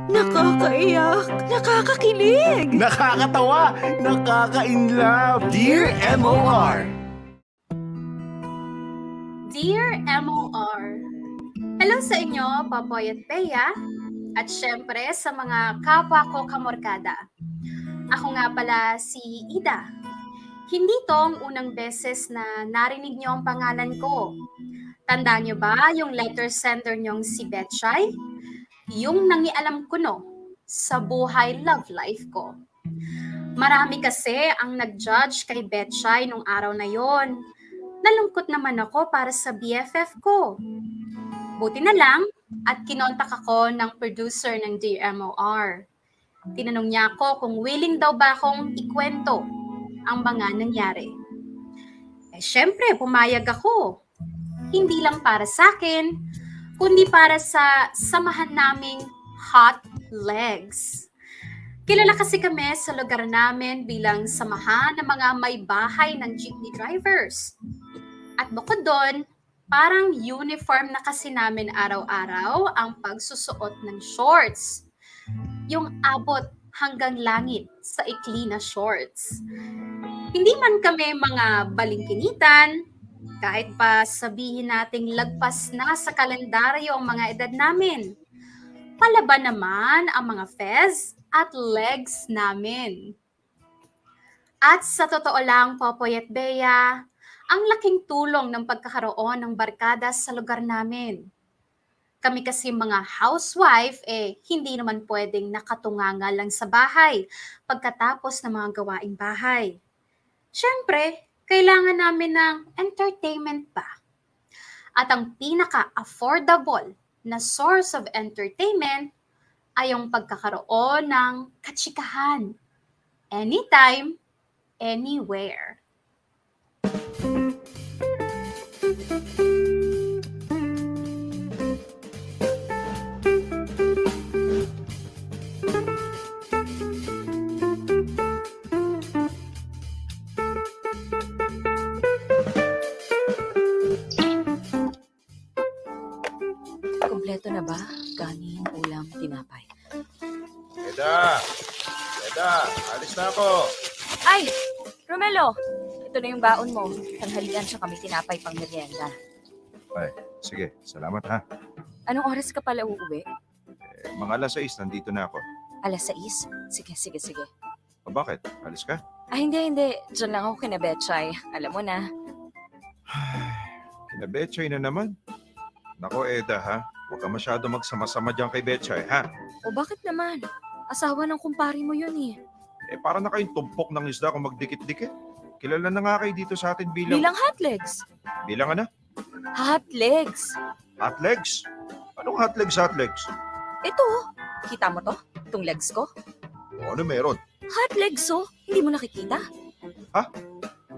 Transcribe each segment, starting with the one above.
Nakakaiyak, nakakakilig. Nakakatawa, nakaka-inlove. Dear MOR. Dear MOR, hello sa inyo, Popoy at Bea, at syempre sa mga kapwa ko kamorkada. Ako nga pala si Ida. Hindi to ang unang beses na narinig niyo ang pangalan ko. Tandaan niyo ba yung letter sender niyong si Betchay? Yung nangialam ko no, sa buhay love life ko. Marami kasi ang nag-judge kay Betchay nung araw na yon. Nalungkot naman ako para sa BFF ko. Buti na lang at kinontak ako ng producer ng Dear MOR. Tinanong niya ako kung willing daw ba akong ikwento ang mga nangyari. Syempre, pumayag ako. Hindi lang para sa akin, kundi para sa samahan naming Hot Legs. Kilala kasi kami sa lugar namin bilang samahan ng mga may bahay ng jeepney drivers. At bukod doon, parang uniform na kasi namin araw-araw ang pagsusuot ng shorts. Yung abot hanggang langit sa ikli na shorts. Hindi man kami mga balingkinitan, kahit pa sabihin nating lagpas na sa kalendaryo ang mga edad namin. Palaban naman ang mga fez at legs namin. At sa totoo lang, Popoy at Bea, ang laking tulong ng pagkakaroon ng barkada sa lugar namin. Kami kasi mga housewife, hindi naman pwedeng nakatunganga lang sa bahay pagkatapos ng mga gawaing bahay. Siyempre, kailangan namin ng entertainment pa. At ang pinaka-affordable na source of entertainment ay yung pagkakaroon ng katsikahan. Anytime, anywhere. Kompleto na ba? Kanin, ulam, tinapay. Eda, alis na ako. Ay! Romelo! Ito na yung baon mo. Tanghalian siya kami tinapay pang merienda. Ay, sige, salamat ha. Anong oras ka pala uuwi? Mga alas 6, nandito na ako. Alas 6? Sige. O bakit? Alis ka? Hindi. Diyan lang ako kina Betchay. Alam mo na. Kina Betchay na naman. Nako Eda ha, huwag ka masyado magsama-sama dyan kay Betchay ha. O bakit naman? Asawa ng kumpare mo yun eh. Para na kayong tumpok ng isda kung magdikit-dikit. Kilala na nga kayo dito sa atin bilang... Bilang hot legs. Bilang ano? Hot legs. Hot legs? Anong hot legs? Ito, kita mo to? Itong legs ko? O ano meron? Hot legs oh. Hindi mo nakikita?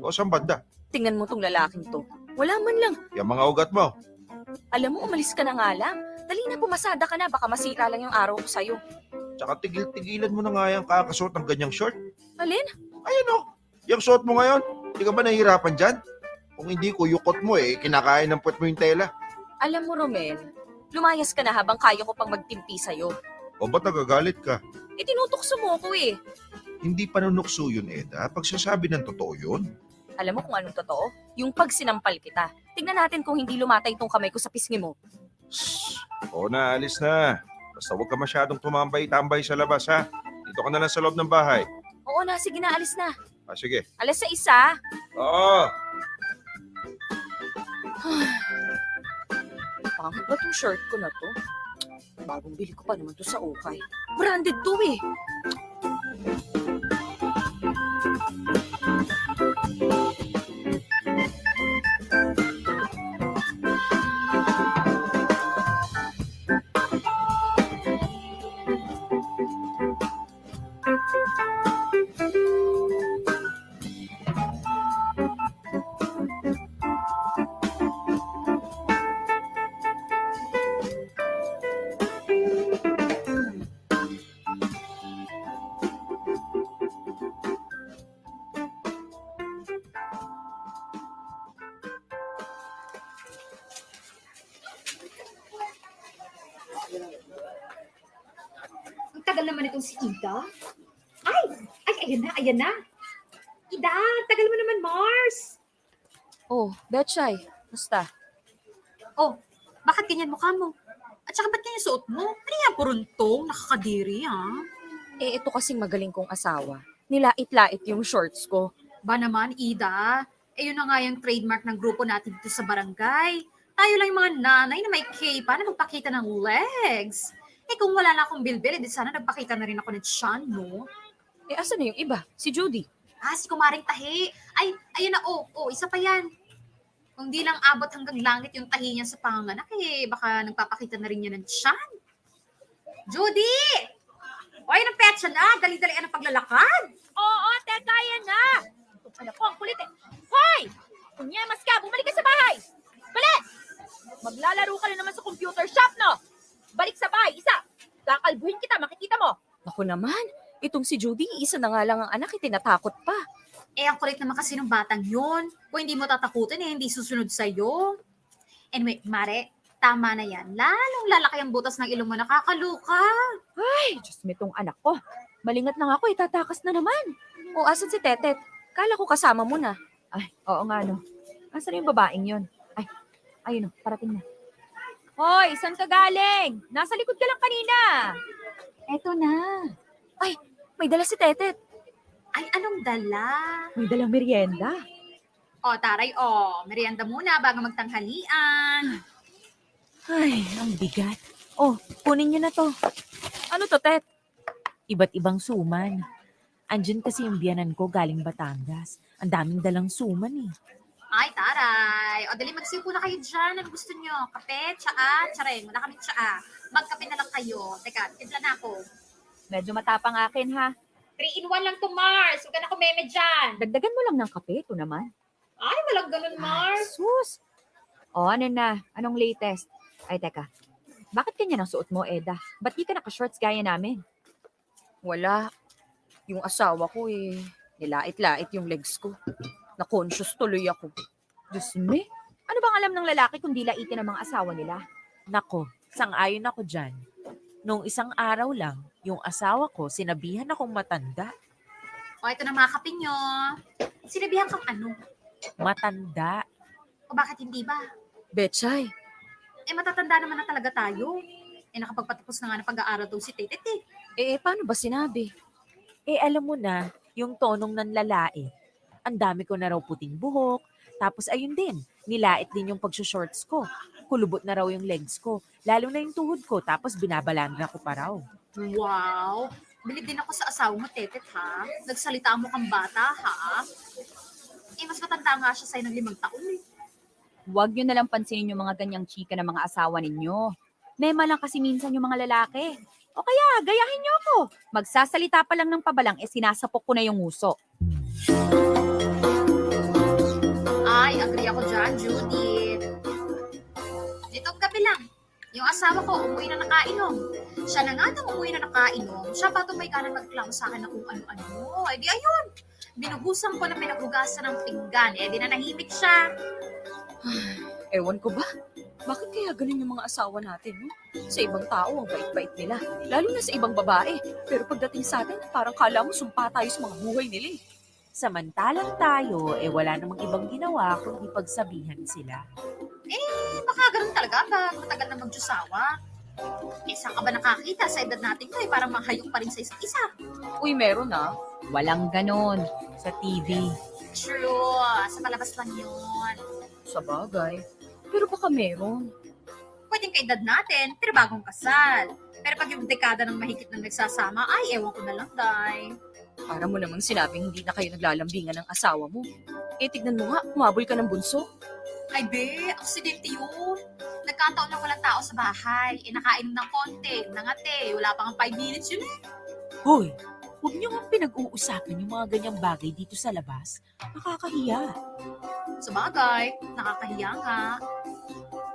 O saan banda? Tingnan mo tong lalaking to. Wala man lang. Yung mga ugat mo. Alam mo, umalis ka na nga lang. Dali na, pumasada ka na. Baka masira lang yung araw ko sa'yo. Tsaka tigil-tigilan mo na nga yung kakasuot ng ganyang short. Alin? Ayun o, yung suot mo ngayon. Hindi ka ba nahihirapan dyan? Kung hindi ko, yukot mo kinakain ng puwet mo yung tela. Alam mo, Romel, lumayas ka na habang kaya ko pang magtimpi sa'yo. O ba't nagagalit ka? Tinutukso mo ko eh. Hindi panunukso yun, Eda. Pagsasabi ng totoo yun. Alam mo kung anong totoo? Yung pag sinampal kita. Tingnan natin kung hindi lumatay itong kamay ko sa pisngi mo. O na, alis na. Basta huwag ka masyadong tumambay-tambay sa labas, ha? Dito ka na lang sa loob ng bahay. Oo na, sige na, alis na. Sige. Alas sa isa. Oo. Pangit ba itong shirt ko na to? Bagong bili ko pa naman to sa ukay. Branded to eh. tagal naman itong si Ida. Ayan na. Ida, tagal mo naman, Mars. Oh, Betchay, basta. Oh, bakit ganyan mukha mo? At saka ba't ganyan suot mo? Ano yan, puruntong? Nakakadiri, ha? Eh, ito kasing magaling kong asawa. Nilait-lait yung shorts ko. Ba naman, Ida? Eh, yun na nga yung trademark ng grupo natin dito sa barangay. Tayo lang yung mga nanay na may K-pa na magpakita ng legs. Eh, kung wala na akong bilbil, di sana nagpakita na rin ako ng tiyan, no? Eh, asan na yung iba? Si Judy. Si Kumaring Tahi. Ay, ayun na, isa pa yan. Kung di lang abot hanggang langit yung tahi niya sa panganganak, eh, baka nagpapakita na rin niya ng tiyan. Judy! Oy, napetsa na. Dali-dali ang paglalakad. Oo, teka, yan na. Itong anak ko, ang kulit eh. Hoy! Kunyamas ka, bumalik ka sa bahay. Balik! Maglalaro ka na naman sa computer shop, no? Balik sa bahay, isa. Kakalbuhin kita, makikita mo. Naku naman, itong si Judy, isa na nga lang ang anak, tinatakot pa. Eh, ang kulit naman kasi ng batang yun. Kung hindi mo tatakutin, eh, hindi susunod sa'yo. Anyway, Mare, tama na yan. Lalong lalaki ang butas ng ilong mo, nakakaluka. Ay, Diyos mo itong anak ko. Malingat na nga ako, itatakas na naman. O, asan si Tetet? Kala ko kasama mo na. Ay, oo nga no. Asan yung babaeng yun? Ay, ayun o, parating na. Hoy, saan ka galing? Nasa likod ka lang kanina. Eto na. Ay, may dala si Tetet. Ay, anong dala? May dalang merienda. Taray, merienda muna bago magtanghalian. Ay, ang bigat. Oh, kunin niyo na to. Ano to, Tet? Iba't ibang suman. Andyan kasi yung biyanan ko galing Batangas. Ang daming dalang suman eh. Ay, taray. Dali, magsipo na kayo dyan. Ano gusto nyo? Kape, tsaa, tsareng. Wala kami tsaa. Magkape na lang kayo. Teka, timpla na ako. Medyo matapang akin, ha? 3-in-1 lang to, Mars. Huwag ka na kumeme dyan. Dagdagan mo lang ng kape, ito naman. Ay, walang ganun, Mars. Sus! O, ano na? Anong latest? Ay, teka. Bakit ganyan ang suot mo, Eda? Ba't di ka naka-shorts gaya namin? Wala. Yung asawa ko eh, nilait-lait yung legs ko. Na-conscious tuloy ako. Diyos me, ano bang alam ng lalaki kung di laitin ang mga asawa nila? Nako, sang-ayon ako dyan. Nung isang araw lang, yung asawa ko sinabihan akong matanda. Ito na mga kape nyo. Sinabihan kang ano? Matanda. O bakit hindi ba? Betchay, Matatanda naman na talaga tayo. Nakapagpatapos na nga ng pag-aaral daw si Tetet eh. paano ba sinabi? Alam mo na, yung tonong ng lalait. Ang dami ko na raw puting buhok. Tapos ayun din, nilait din yung pagsushorts ko. Kulubot na raw yung legs ko. Lalo na yung tuhod ko. Tapos binabalandra ko pa raw. Wow! Bilib din ako sa asawa mo, Tetet, ha? Nagsalita mo kang bata, ha? Mas matanda nga siya sa'yo ng 5 taon eh. Huwag nyo nalang pansinin yung mga ganyang chika ng mga asawa ninyo. Mema lang kasi minsan yung mga lalaki. O kaya, gayahin nyo ako. Magsasalita pa lang ng pabalang, sinasapok ko na yung uso. Ay, agree ako dyan, Judith. Nitong gabi lang, yung asawa ko umuwi na nakainom. Siya na nga nang umuwi na nakainom, siya pa tumay ka na nagklamo sa akin na kung ano-ano. Di ayun, binuhusan ko na pinaghugasan ng pinggan. Di na nahimik siya. Ewan ko ba? Bakit kaya ganun yung mga asawa natin, no? Sa ibang tao, ang bait-bait nila. Lalo na sa ibang babae. Pero pagdating sa atin, parang kala mo sumpa tayo sa mga buhay nila eh. Samantalang tayo, wala namang ibang ginawa kundi pagsabihan sila. Baka ganun talaga pag matagal na magjusawa. Saan ka ba nakakita sa edad natin ko parang mahayok pa rin sa isa't isa. Uy, meron ah. Walang ganon. Sa TV. True, sa palabas lang yun. Sa bagay. Pero baka meron. Pwedeng kaedad natin, pero bagong kasal. Pero pag yung dekada ng mahigit ng nagsasama, ay ewan ko na lang, Day. Para mo namang sinabing hindi na kayo naglalambingan ng asawa mo. Tignan mo nga, umabol ka ng bunso. Ay be, aksidente yun. Nagkataon lang walang tao sa bahay. Nakainom ng konti, nangate. Wala pang 5 minutes yun eh. Hoy, huwag niyo nga pinag-uusapan yung mga ganyang bagay dito sa labas. Nakakahiya. Sa bagay, nakakahiya nga.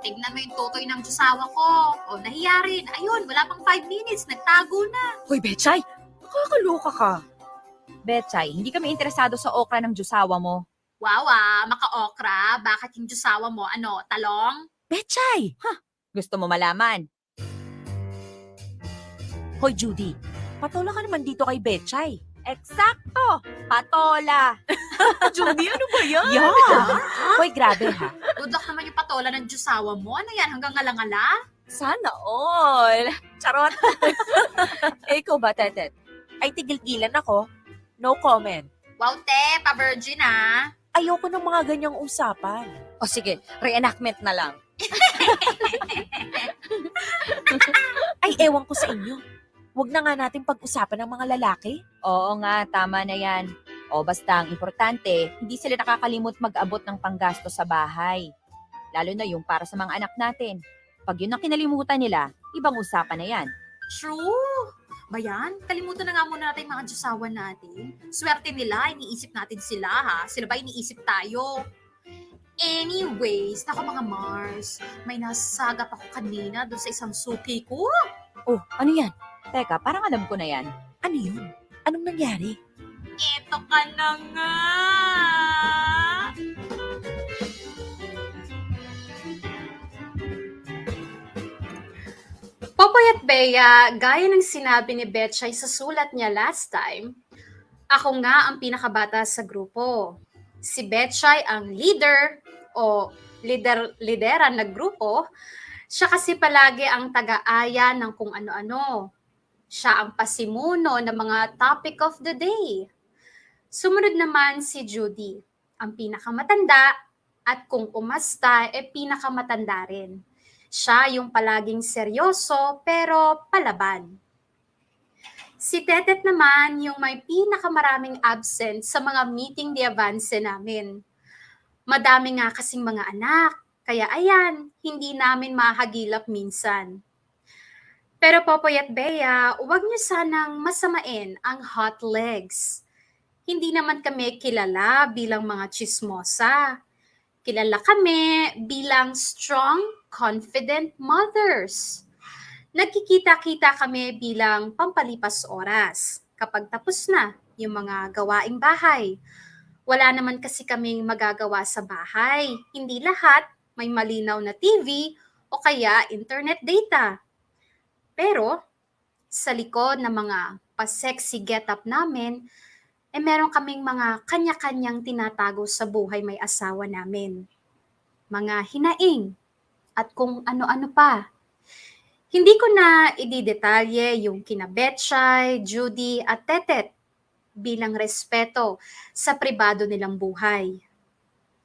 Tignan mo yung tutoy ng jusawa ko. Nahiya rin. Ayun, wala pang 5 minutes. Nagtago na. Hoy, Betchay! Nakakaloka ka. Betchay, hindi kami interesado sa okra ng jusawa mo. Wow, maka-okra. Bakit yung jusawa mo, talong? Betchay! Gusto mo malaman? Hoy, Judy. Patola ka naman dito kay Betchay. Eksakto! Patola! Judy, ano ba yan? Yeah! Hoy, grabe ha. Udak naman yung patola ng Diyosawa mo. Ano yan, hanggang ngala-ngala? Sana all! Charot! Ikaw ba, Tetet? Ay, tigil-gilan ako. No comment. Wow, te, pa-virgin ah. Ayoko ng mga ganyang usapan. O sige, reenactment na lang. Ay, ewan ko sa inyo. Huwag na nga natin pag-usapan ng mga lalaki. Oo nga, tama na yan. O basta ang importante, hindi sila nakakalimot mag-abot ng panggasto sa bahay. Lalo na yung para sa mga anak natin. Pag yun ang kinalimutan nila, ibang usapan na yan. True. Bayan, kalimutan na nga muna natin yung mga Diyosawa natin. Swerte nila, iniisip natin sila ha. Sila ba iniisip tayo? Anyways, nako mga Mars, may nasagap ako kanina doon sa isang suki ko. Oh, ano yan? Teka, parang alam ko na yan. Ano yun? Anong nangyari? Ito ka na nga. Popoy at Bea, gaya ng sinabi ni Betchay sa sulat niya last time, ako nga ang pinakabata sa grupo. Si Betchay ang leader o lideran na grupo. Siya kasi palagi ang taga-aya ng kung ano-ano. Siya ang pasimuno ng mga topic of the day. Sumunod naman si Judy, ang pinakamatanda at kung umasta, pinakamatanda rin. Siya yung palaging seryoso pero palaban. Si Tetet naman yung may pinakamaraming absent sa mga meeting de avance namin. Madami nga kasing mga anak, kaya ayan, hindi namin mahagilap minsan. Pero Popoy at Bea, huwag niyo sanang masamain ang hot legs. Hindi naman kami kilala bilang mga chismosa. Kilala kami bilang strong, confident mothers. Nagkikita-kita kami bilang pampalipas oras kapag tapos na yung mga gawaing bahay. Wala naman kasi kaming magagawa sa bahay. Hindi lahat may malinaw na TV o kaya internet data. Pero sa likod ng mga pa-sexy get-up namin, meron kaming mga kanya-kanyang tinatago sa buhay may asawa namin. Mga hinaing at kung ano-ano pa. Hindi ko na ididetalye yung kina Betchay, Judy at Tetet bilang respeto sa pribado nilang buhay.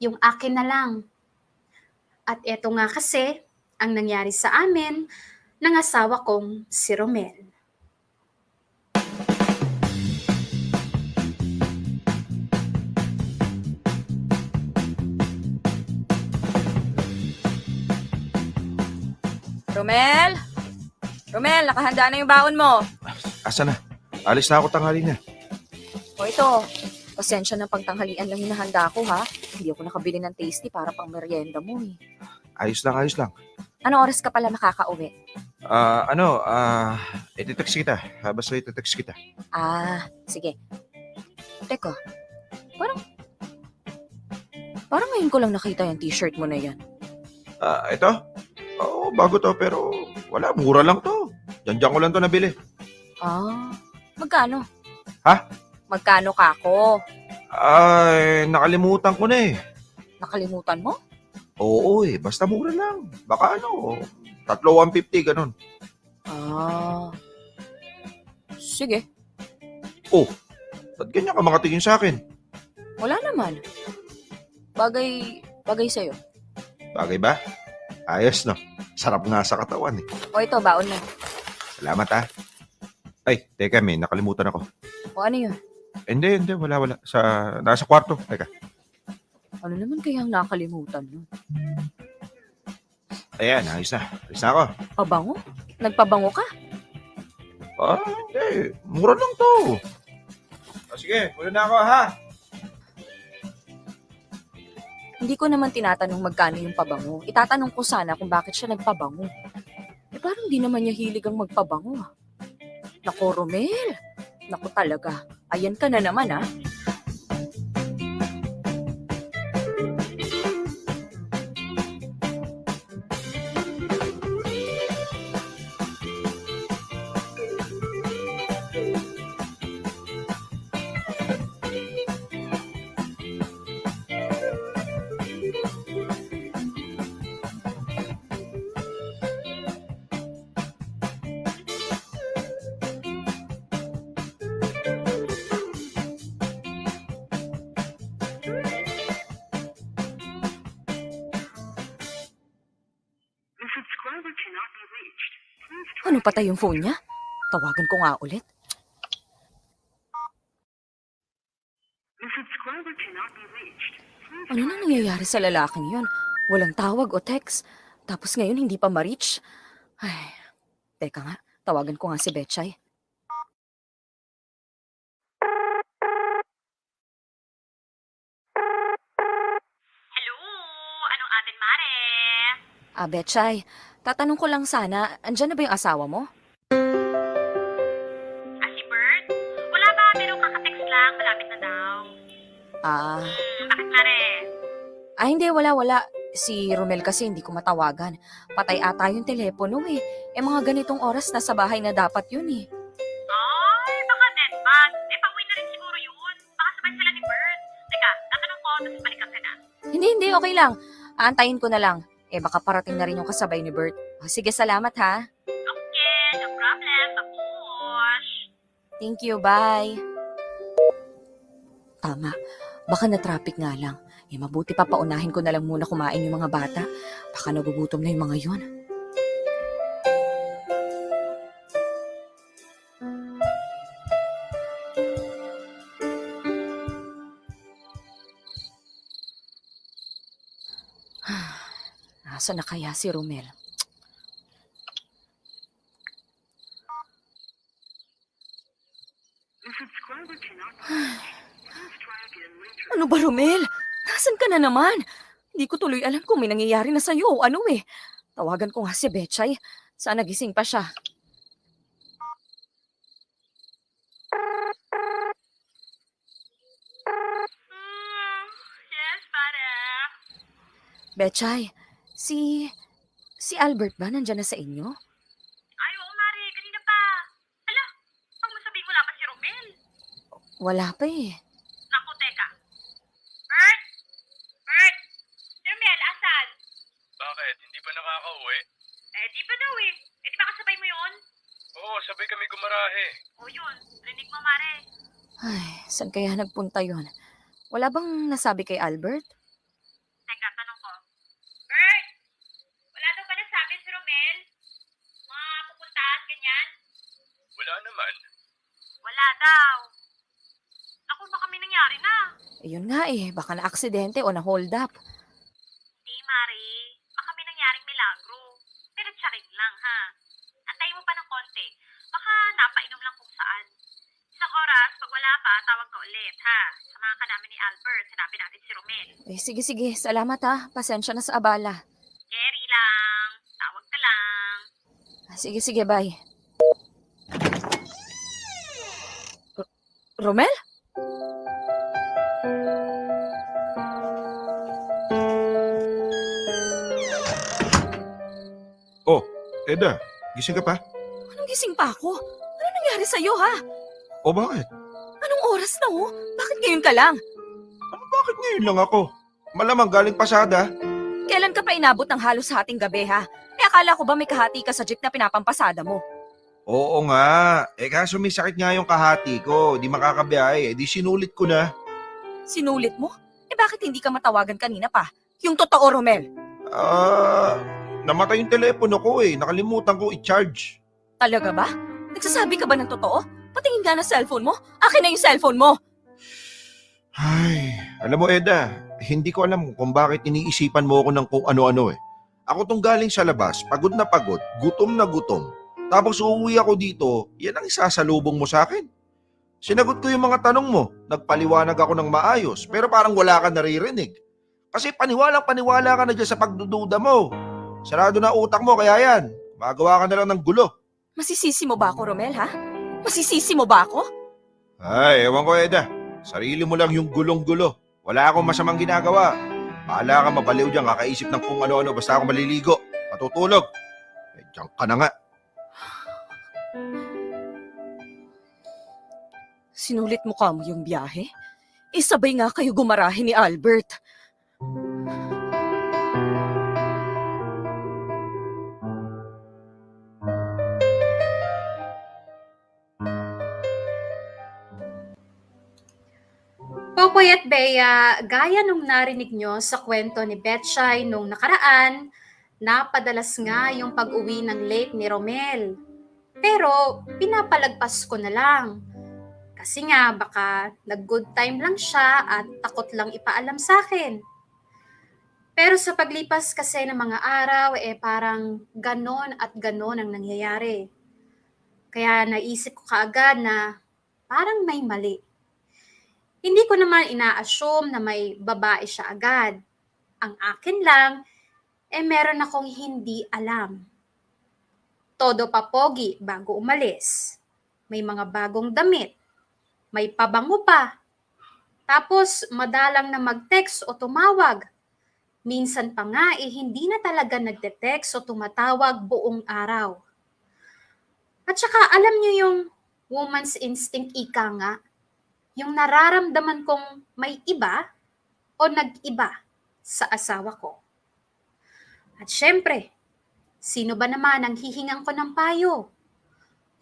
Yung akin na lang. At eto nga kasi ang nangyari sa amin ng asawa kong si Romel. Romel? Romel, nakahanda na yung baon mo. Asa na? Alis na ako tanghali na. O ito, pasensya na pagtanghalian lang hinahanda ko ha. Hindi ako nakabili ng tasty para pang merienda mo eh. Ayos lang. Anong oras ka pala makakauwi? Iti-text kita. Basta iti-text kita. Ah, sige. Teka, parang ngayon ko lang nakita yung t-shirt mo na yan. Ito? Oo, bago to pero wala, mura lang to. Diyan ko lang to nabili. Ah, magkano? Ha? Magkano ka ako? Ay, nakalimutan ko na eh. Nakalimutan mo? Oo basta mura lang. Baka 3,150 ganun. Ah, sige. Ba't ganyan ka makatingin sa akin? Wala naman. Bagay sa'yo. Bagay ba? Ayos no. Sarap nga sa katawan eh. O ito, baon na. Salamat ha. Ay, teka may nakalimutan ako. O ano yun? Hindi, wala. Nasa kwarto. Teka. Ano naman kayang nakalimutan mo? Ayan, ayos na. Ayos na ako. Pabango? Nagpabango ka? Hindi. Mura lang to. Sige, muna na ako ha. Hindi ko naman tinatanong magkano yung pabango. Itatanong ko sana kung bakit siya nagpabango. Parang di naman niya hilig ang magpabango. Nako, Romel. Nako talaga. Ayan ka na naman, ha? Ano patay yung phone niya? Tawagan ko nga ulit. Ano nang nangyayari sa lalaking yon? Walang tawag o text. Tapos ngayon hindi pa ma-reach. Ay, teka nga. Tawagan ko nga si Betchay. Hello! Anong atin, Mare? Betchay, tatanong ko lang sana, andyan na ba yung asawa mo? Si Bert? Wala ba? Pero kakatext lang. Malapit na daw. Bakit, Mare? Hindi, wala. Si Romel kasi hindi ko matawagan. Patay ata yung telepono eh. Mga ganitong oras nasa bahay na dapat yun eh. Ay, baka deadpan. Pauwi na rin siguro yun. Baka sabay sila ni Bert. Teka, tatanong ko, tapos balikan ka na. Hindi, okay lang. Aantayin ko na lang. Baka parating na rin yung kasabay ni Bert. Sige, salamat ha. Okay, no problem. Babush! Thank you, bye. Tama. Baka na-traffic nga lang. Mabuti pa paunahin ko na lang muna kumain yung mga bata. Baka nagugutom na yung mga yun. Nasaan na kaya si Romel? Ano ba, Romel? Nasaan ka na naman? Hindi ko tuloy alam kung may nangyayari na sa'yo o ano eh. Tawagan ko nga si Betchay. Sana gising pa siya. Yes, pare. Betchay, si Albert ba nandyan na sa inyo? Ay, oo, Mare. Kanina pa. Ala, pag masabihin wala pa si Romel. Wala pa eh. Naku, teka. Bert? Bert? Si Romel, asan? Bakit? Hindi pa nakakauwi? Di pa daw eh. Di ba kasabay mo yun? Oo, sabay kami gumarahe. Yun. Rinig mo, Mare. Ay, saan kaya nagpunta yon? Wala bang nasabi kay Albert? Teka, tanong ko. Bert! Wala daw ba nasabi si Romel? Mga pupuntahan, ganyan? Wala naman. Wala daw. Naku, baka may nangyari na. Yun nga eh, baka na-aksidente o na-hold up. Hindi, Mari. Baka may nangyaring milagro. Pero tsaring lang, ha? Antayin mo pa ng konti. Baka napainom lang kung saan. Isang oras, pag wala pa, tawag ka ulit, ha? Samahan ka namin ni Albert. Hanapin natin si Romel. Sige, salamat ha. Pasensya na sa abala. Jerry lang. Tawag ka lang. Sige, bye. Romel? Oh, Eda, gising ka pa? Anong gising pa ako? Ano nangyari sa'yo ha? O bakit? Anong oras na oh? Bakit ngayon ka lang? Bakit ngayon lang ako? Malamang galing pasada. Kailan ka pa inabot ng halos hating gabi ha? Akala ko ba may kahati ka sa jeep na pinapampasada mo? Oo nga. Kaso may sakit nga yung kahati ko. Di makakabiyahe. Di sinulit ko na. Sinulit mo? Bakit hindi ka matawagan kanina pa? Yung totoo, Romel. Namatay yung telepono ko eh. Nakalimutan ko i-charge. Talaga ba? Nagsasabi ka ba ng totoo? Patingin nga ng cellphone mo. Akin na yung cellphone mo. Ay, alam mo Eda, hindi ko alam kung bakit iniisipan mo ako ng kung ano-ano eh. Ako tong galing sa labas, pagod na pagod, gutom na gutom. Tapos uuwi ako dito, yan ang isasalubong mo sa akin. Sinagot ko yung mga tanong mo, nagpaliwanag ako ng maayos, pero parang wala ka naririnig. Kasi paniwalang-paniwala ka na dyan sa pagdududa mo. Sarado na utak mo, kaya yan, magawa ka na lang ng gulo. Masisisi mo ba ako, Romel, ha? Masisisi mo ba ako? Ay, ewan ko Eda, sarili mo lang yung gulong-gulo. Wala akong masamang ginagawa. Bahala ka mabaliw dyan, kakaisip ng kung ano-ano, basta ako maliligo, matutulog. Diyan ka na nga. Sinulit mo ka mo yung biyahe? Sabay nga kayo gumarahe ni Albert. Popoy at Bea, gaya nung narinig nyo sa kwento ni Betchay nung nakaraan, Napadalas nga yung pag-uwi ng late ni Romel. Pero pinapalagpas ko na lang. Kasi nga baka nag-good time lang siya at takot lang ipaalam sa akin. Pero sa paglipas kasi ng mga araw, parang ganon at ganon ang nangyayari. Kaya naisip ko kaagad na parang may mali. Hindi ko naman ina-assume na may babae siya agad. Ang akin lang, meron akong hindi alam. Todo pa pogi bago umalis. May mga bagong damit. May pabango pa. Tapos madalang na mag-text o tumawag. Minsan pa nga hindi na talaga nagte-text o tumatawag buong araw. At saka alam niyo yung woman's instinct ika nga, yung nararamdaman kong may iba o nag-iba sa asawa ko. At syempre, sino ba naman ang hihingan ko ng payo?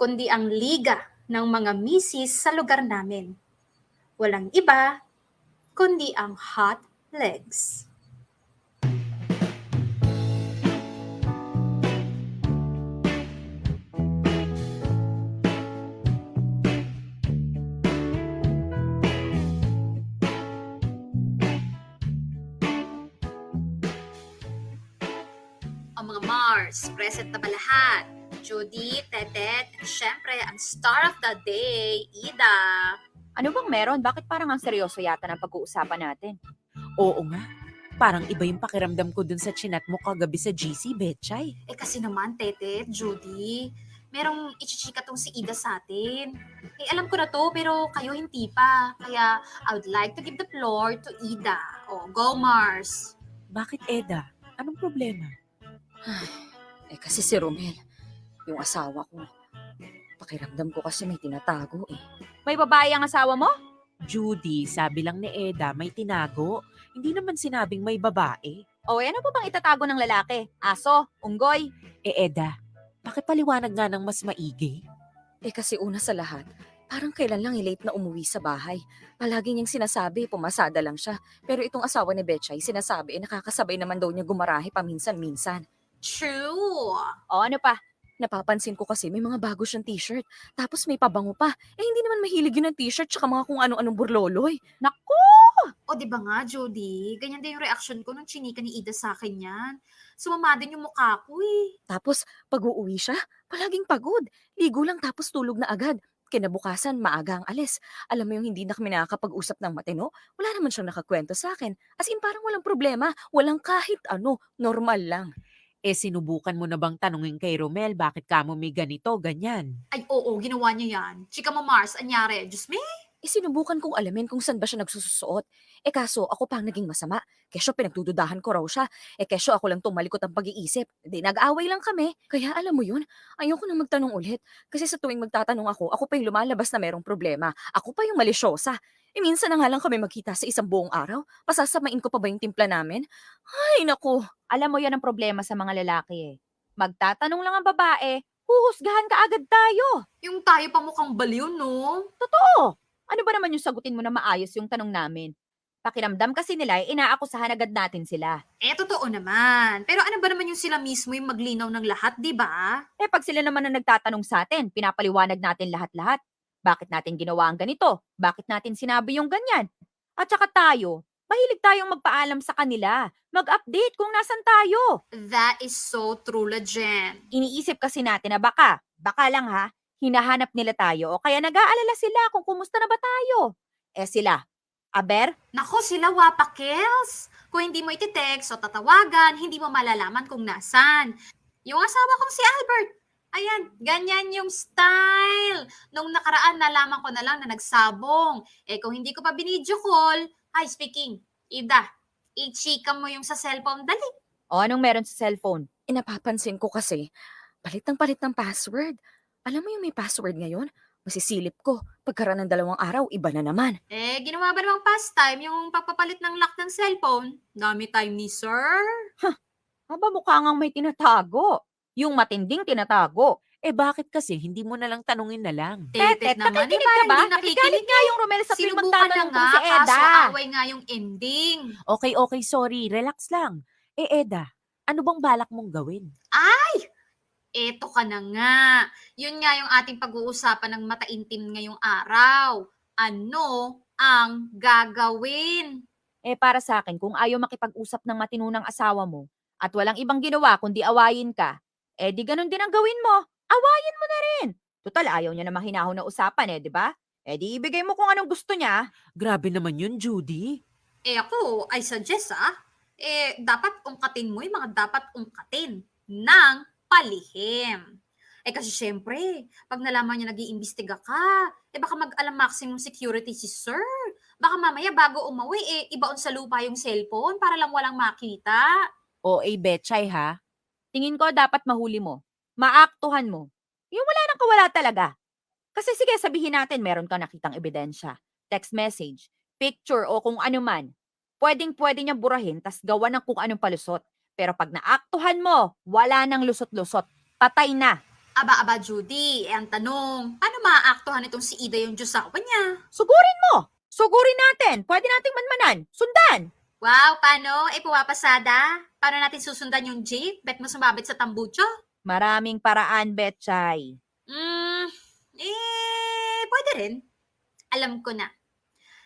Kundi ang liga ng mga misis sa lugar namin. Walang iba, kundi ang hot legs. O mga Mars, present na ba lahat? Judy, Tetet, at syempre ang star of the day, Ida. Ano bang meron? Bakit parang ang seryoso yata ng pag-uusapan natin? Oo nga. Parang iba yung pakiramdam ko dun sa chinat mo kagabi sa GC, Betchay. Kasi naman, Tetet, Judy, merong ichichika tong si Ida sa atin. Alam ko na to, pero kayo hindi pa. Kaya I would like to give the floor to Ida. O, go Mars. Bakit, Eda? Anong problema? Kasi si Romel, yung asawa ko, pakiramdam ko kasi may tinatago eh. May babae ang asawa mo? Judy, sabi lang ni Eda, may tinago. Hindi naman sinabing may babae. O ano pa bang itatago ng lalaki? Aso? Unggoy? Eda, pakipaliwanag nga ng mas maigi. Kasi una sa lahat, parang kailan lang late na umuwi sa bahay. Palagi niyang sinasabi, pumasada lang siya. Pero itong asawa ni Betchay, sinasabi, nakakasabay naman daw niya gumarahe paminsan-minsan. True. O ano pa? Napapansin ko kasi may mga bago siyang t-shirt. Tapos may pabango pa. Hindi naman mahilig yun ng t-shirt tsaka mga kung ano-anong burloloy. Naku! O di ba nga, Judy? Ganyan din yung reaction ko nung chinika ni Ida sa akin yan. Sumama din yung mukha ko eh. Tapos pag uuwi siya, palaging pagod. Ligo lang tapos tulog na agad. Kinabukasan, maaga ang alis. Alam mo yung hindi na kami nakakapag-usap ng matino? Wala naman siyang nakakwento sa akin. As in parang walang problema. Walang kahit ano. Normal lang. Sinubukan mo na bang tanungin kay Romel bakit kamo may ganito, ganyan? Ay, oo, ginawa niya yan. Chika mo, Mars, anyari? Diyos me? Sinubukan kong alamin kung saan ba siya nagsusuot. Kaso ako pa ang naging masama. Kesyo pinagdududahan ko raw siya. Kesyo ako lang tumalikot ang pag-iisip. Nag-away lang kami. Kaya alam mo yun, ayoko nang magtanong ulit. Kasi sa tuwing magtatanong ako pa yung lumalabas na merong problema. Ako pa yung malisyosa. Minsan na nga lang kami magkita sa isang buong araw. Pasasamain ko pa ba yung timpla namin? Ay, naku. Alam mo yan ang problema sa mga lalaki eh. Magtatanong lang ang babae, huhusgahan ka agad tayo. Yung tayo pa mukhang baliw, no? Totoo. Ano ba naman yung sagutin mo na maayos yung tanong namin? Pakiramdam kasi nila inaakusahan agad natin sila. Totoo naman. Pero ano ba naman yung sila mismo yung maglinaw ng lahat, di ba? Pag sila naman ang nagtatanong sa atin, pinapaliwanag natin lahat-lahat. Bakit natin ginawa ang ganito? Bakit natin sinabi yung ganyan? At saka tayo, mahilig tayong magpaalam sa kanila. Mag-update kung nasan tayo. That is so true, Jen. Iniisip kasi natin na baka lang ha, hinahanap nila tayo o kaya nag-aalala sila kung kumusta na ba tayo. Sila, aber, Nako, sila wapakels. Kung hindi mo iti-text o tatawagan, hindi mo malalaman kung nasan. Yung asawa kong si Albert, ayan, ganyan yung style. Nung nakaraan, nalaman ko na lang na nagsabong. Kung hindi ko pa binidyo call, speaking, Ida, i-chika mo yung sa cellphone, dali. o anong meron sa cellphone? Napapansin ko kasi, palit ng password. Alam mo yung may password ngayon? Masisilip ko. Pagkaraan ng 2 araw, iba na naman. Ginawa ba namang pastime yung pagpapalit ng lock ng cellphone? Dami time ni sir. Aba, mukha ngang may tinatago. Yung matinding tinatago. Bakit kasi hindi mo na lang tanungin na lang? Tetet naman, nakikinig parang ka ba? di nakikinig. Nagagalit nga yung Romel sa tuwing Sinubukan na magtatanong nga, kung si Eda. kaso away nga yung ending. Okay, sorry. Relax lang. Eda, Ano bang balak mong gawin? Eto ka na nga. Yun nga yung ating pag-uusapan ng mataintim ngayong araw. Ano ang gagawin? Para sa akin, kung ayaw makipag-usap ng matinunang asawa mo at walang ibang ginawa kundi awayin ka, di ganun din ang gawin mo. Awayin mo na rin. Total, ayaw niya na mahinahon na usapan di ba? Di ibigay mo kung anong gusto niya. Grabe naman yun, Judy. Ako, I suggest dapat ungkatin mo yung mga dapat ungkatin ng palihim. Kasi syempre, pag nalaman niya nag-iimbestiga ka, baka mag-alam maximum security si sir. Baka mamaya bago umuwi, ibaon sa lupa yung cellphone para lang walang makita. O, Betchay ha? Tingin ko dapat mahuli mo. Maaktuhan mo. Yung wala nang kawala talaga. Kasi sige, sabihin natin meron ka nakitang ebidensya. Text message, picture o kung ano man. Pwedeng-pwede niya burahin tas gawa ng kung anong palusot. Pero pag naaktuhan mo, wala nang lusot-lusot. Patay na. Aba, Judy, ang tanong, paano maaaktuhan itong si Ida yung Diyosawa niya? Sugurin mo. Sugurin natin. Pwede nating manmanan. Sundan. Wow, paano? Puwapasada? Paano natin susundan yung jeep? Bet mo sumabit sa tambucho? Maraming paraan, Betchay. Pwede rin. Alam ko na.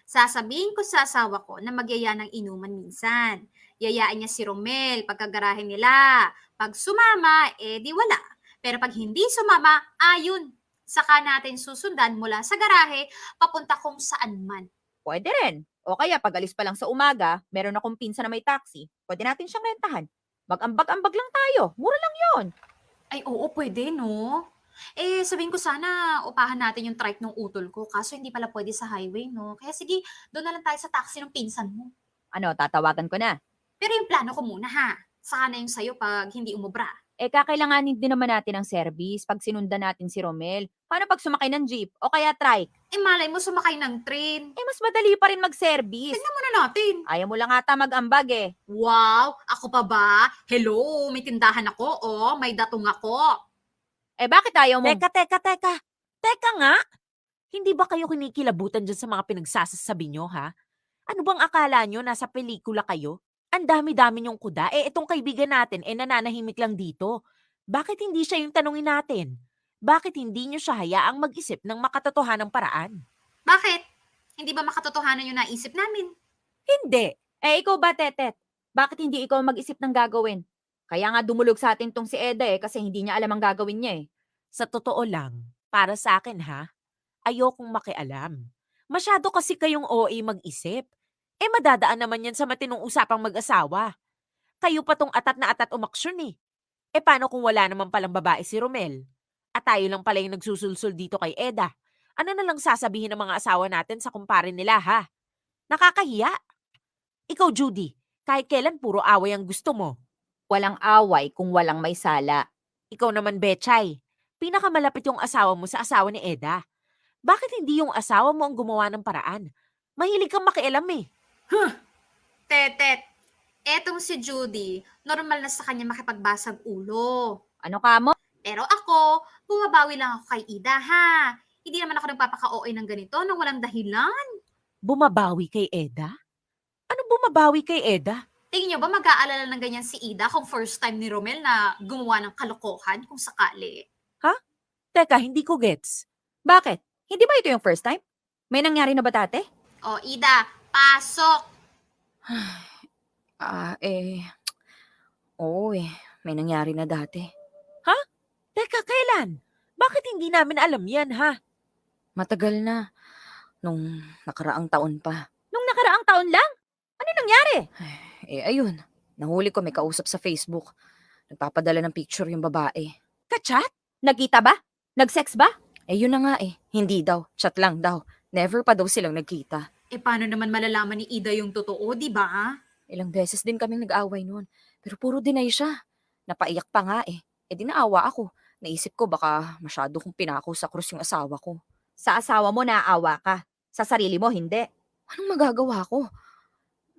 Sasabihin ko sa asawa ko na magyaya ng inuman minsan. Yayain niya si Romel pagkagarahe nila. Pag sumama, di wala. Pero pag hindi sumama, ayun. Saka natin susundan mula sa garahe papunta kung saan man. Pwede rin. O kaya pag alis pa lang sa umaga, meron akong pinsa na may taxi. Pwede natin siyang rentahan. Mag-ambag-ambag lang tayo. Mura lang yon. Ay, oo, pwede, no? Sabihin ko sana, upahan natin yung trike ng utol ko. Kaso hindi pala pwede sa highway, no? Kaya sige, doon na lang tayo sa taxi ng pinsan mo. Ano, tatawagan ko na. Pero yung plano ko muna, ha? Saka na yung sayo pag hindi umubra. Kakailanganin din naman natin ng service pag sinundan natin si Romel. Paano pag sumakay ng jeep o kaya trike? Malay mo sumakay ng train. Mas madali pa rin mag-service. Tignan muna natin. Ayaw mo lang ata mag-ambag Wow, ako pa ba? Hello, may tindahan ako, may datong ako. Bakit ayaw mo? Teka. Teka nga. Hindi ba kayo kinikilabutan dyan sa mga pinagsasasabi nyo, ha? Ano bang akala nyo? Nasa pelikula kayo? Ang dami-dami niyong kuda. Itong kaibigan natin, nananahimik lang dito. Bakit hindi siya yung tanungin natin? Bakit hindi nyo siya hayaang mag-isip ng makatotohanang paraan? Bakit? Hindi ba makatotohanan yung naisip namin? Hindi. Ikaw ba, Tetet? Bakit hindi ikaw mag-isip ng gagawin? Kaya nga dumulog sa atin tong si Eda kasi hindi niya alam ang gagawin niya Sa totoo lang, para sa akin ha, ayokong makialam. Masyado kasi kayong OA mag-isip. Madadaan naman yan sa matinong usapang mag-asawa. Kayo pa tong atat na atat umaksyon paano kung wala naman palang babae si Romel? At tayo lang pala yung nagsusulsul dito kay Eda. Ano na lang sasabihin ng mga asawa natin sa kumpare nila ha? Nakakahiya. Ikaw Judy, kahit kailan puro away ang gusto mo. Walang away kung walang may sala. Ikaw naman Betchay, pinakamalapit yung asawa mo sa asawa ni Eda. Bakit hindi yung asawa mo ang gumawa ng paraan? Mahilig kang makialam Tetet, etong si Judy, normal na sa kanya makipagbasag ulo. Ano ka mo? Pero ako, bumabawi lang ako kay Ida, ha? Hindi naman ako nagpapaka-OA ng ganito nang walang dahilan. Bumabawi kay Eda? Anong bumabawi kay Eda? Tingin nyo ba mag-aalala ng ganyan si Ida kung first time ni Romel na gumawa ng kalokohan kung sakali? Teka, hindi ko gets. Bakit? Hindi ba ito yung first time? May nangyari na ba dati? Ida, pasok! Oo may nangyari na dati. Teka, kailan? Bakit hindi namin alam yan, ha? Matagal na. Nung nakaraang taon pa. Nung nakaraang taon lang? Ano nangyari? Ayun. Nahuli ko may kausap sa Facebook. Nagpapadala ng picture yung babae. Kachat? Nagkita ba? Nag-sex ba? Yun na nga Hindi daw. Chat lang daw. Never pa daw silang nagkita. Paano naman malalaman ni Ida yung totoo, di ba? Ilang beses din kaming nag-away noon. Pero puro deny siya. Napaiyak pa nga di naawa ako. Naisip ko baka masyado kong pinako sa krus yung asawa ko. Sa asawa mo naaawa ka. Sa sarili mo hindi. Anong magagawa ko?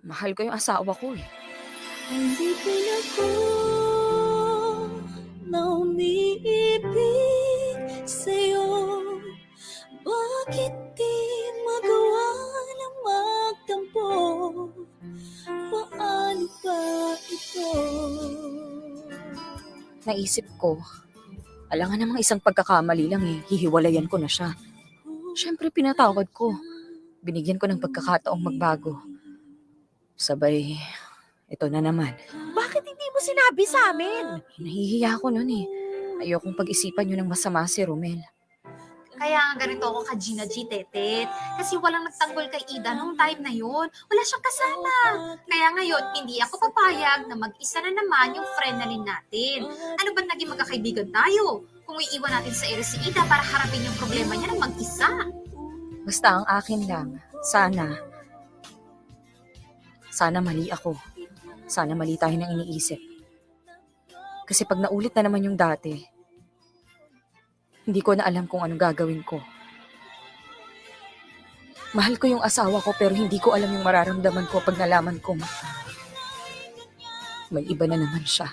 Mahal ko yung asawa ko Hindi ko na ko na umiibig sa'yo. Bakit di magawa ng magtampo? Paano ba ito? naisip ko, alangan namang isang pagkakamali lang hihiwalayan ko na siya. Siyempre pinatawad ko. Binigyan ko ng pagkakataong magbago. Sabay, ito na naman. Bakit hindi mo sinabi sa amin? Nahihiya ako nun Ayokong pag-isipan yun ng masama si Romel. Kaya nga ganito ako ka Gina G, Tetet. Kasi walang nagtanggol kay Ida nung time na yun. Wala siyang kasama. Kaya ngayon, hindi ako papayag na mag-isa na naman yung friend na rin natin. Ano ba naging magkakaibigan tayo? Kung iiwan natin sa ere si Ida para harapin yung problema niya ng mag-isa. Basta ang akin lang, sana mali ako. Sana mali tayo ng iniisip. Kasi pag naulit na naman yung dati, hindi ko na alam kung anong gagawin ko. Mahal ko yung asawa ko pero hindi ko alam yung mararamdaman ko pag nalaman ko may iba na naman siya.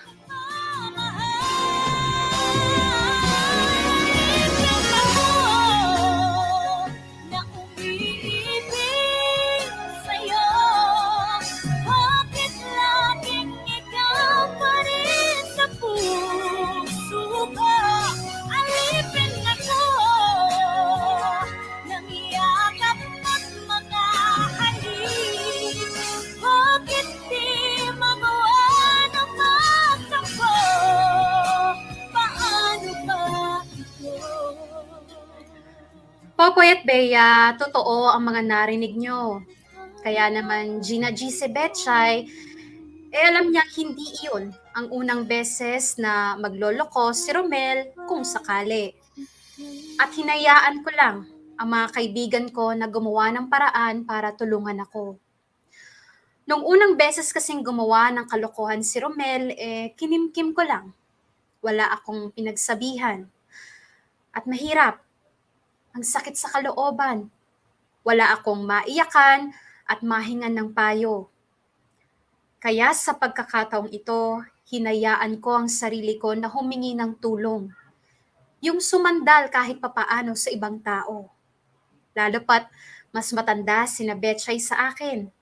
Na umiibig sa'yo. Bakit laging ikaw pa rin sa puso ko? Alipin ako ng yakap at mga halik. Bakit di magawa ng magtampo? Paano ba ito? Popoy at Bea, totoo ang mga narinig nyo. Kaya naman Gina G si Betchay, alam niya hindi iyon ang unang beses na magloloko si Romel kung sakali. At hinayaan ko lang ang mga kaibigan ko na gumawa ng paraan para tulungan ako. Nung unang beses kasing gumawa ng kalokohan si Romel, kinimkim ko lang. Wala akong pinagsabihan. At mahirap. Ang sakit sa kalooban. Wala akong maiyakan at mahingan ng payo. Kaya sa pagkakataong ito, hinayaan ko ang sarili ko na humingi ng tulong. Yung sumandal kahit papaano sa ibang tao. Lalo pat mas matanda sina Betchay sa akin.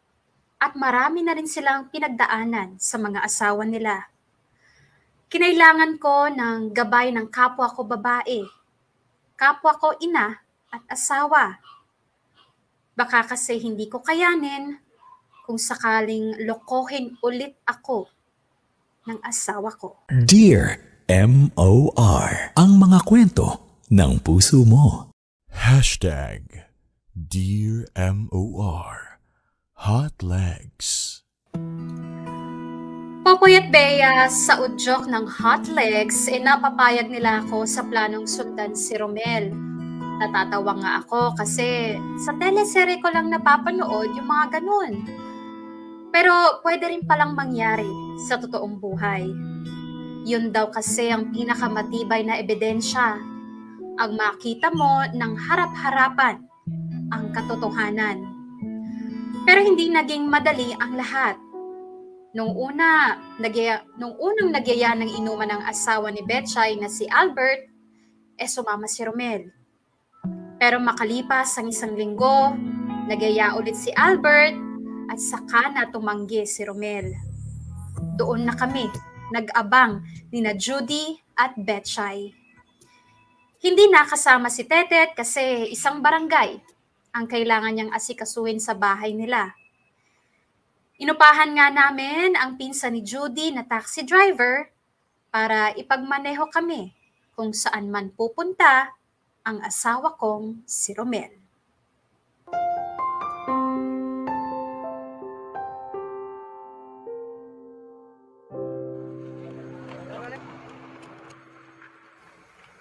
At marami na rin silang pinagdaanan sa mga asawa nila. Kinailangan ko ng gabay ng kapwa ko babae, kapwa ko ina at asawa. Baka kasi hindi ko kayanin kung sakaling lokohin ulit ako ng asawa ko. Dear M.O.R. Ang mga kwento ng puso mo. Hashtag Dear M.O.R. Hot Legs. Popoy at Bea, sa udyok ng Hot Legs, napapayag nila ako sa planong sundan si Romel. Natatawa nga ako kasi sa teleserye ko lang napapanood yung mga ganun. Pero pwede rin palang mangyari sa totoong buhay. Yun daw kasi ang pinakamatibay na ebidensya. Ang makita mo ng harap-harapan ang katotohanan. Pero hindi naging madali ang lahat. Nung unang nagyaya ng inuman ng asawa ni Betchay na si Albert, sumama si Romel. Pero makalipas ang isang linggo, nagyaya ulit si Albert at saka na tumanggi si Romel. Doon na kami, nag-abang nina Judy at Betchay. Hindi nakasama si Tetet kasi isang barangay ang kailangan niyang asikasuhin sa bahay nila. Inupahan nga namin ang pinsan ni Judy na taxi driver para ipagmaneho kami kung saan man pupunta ang asawa kong si Romel.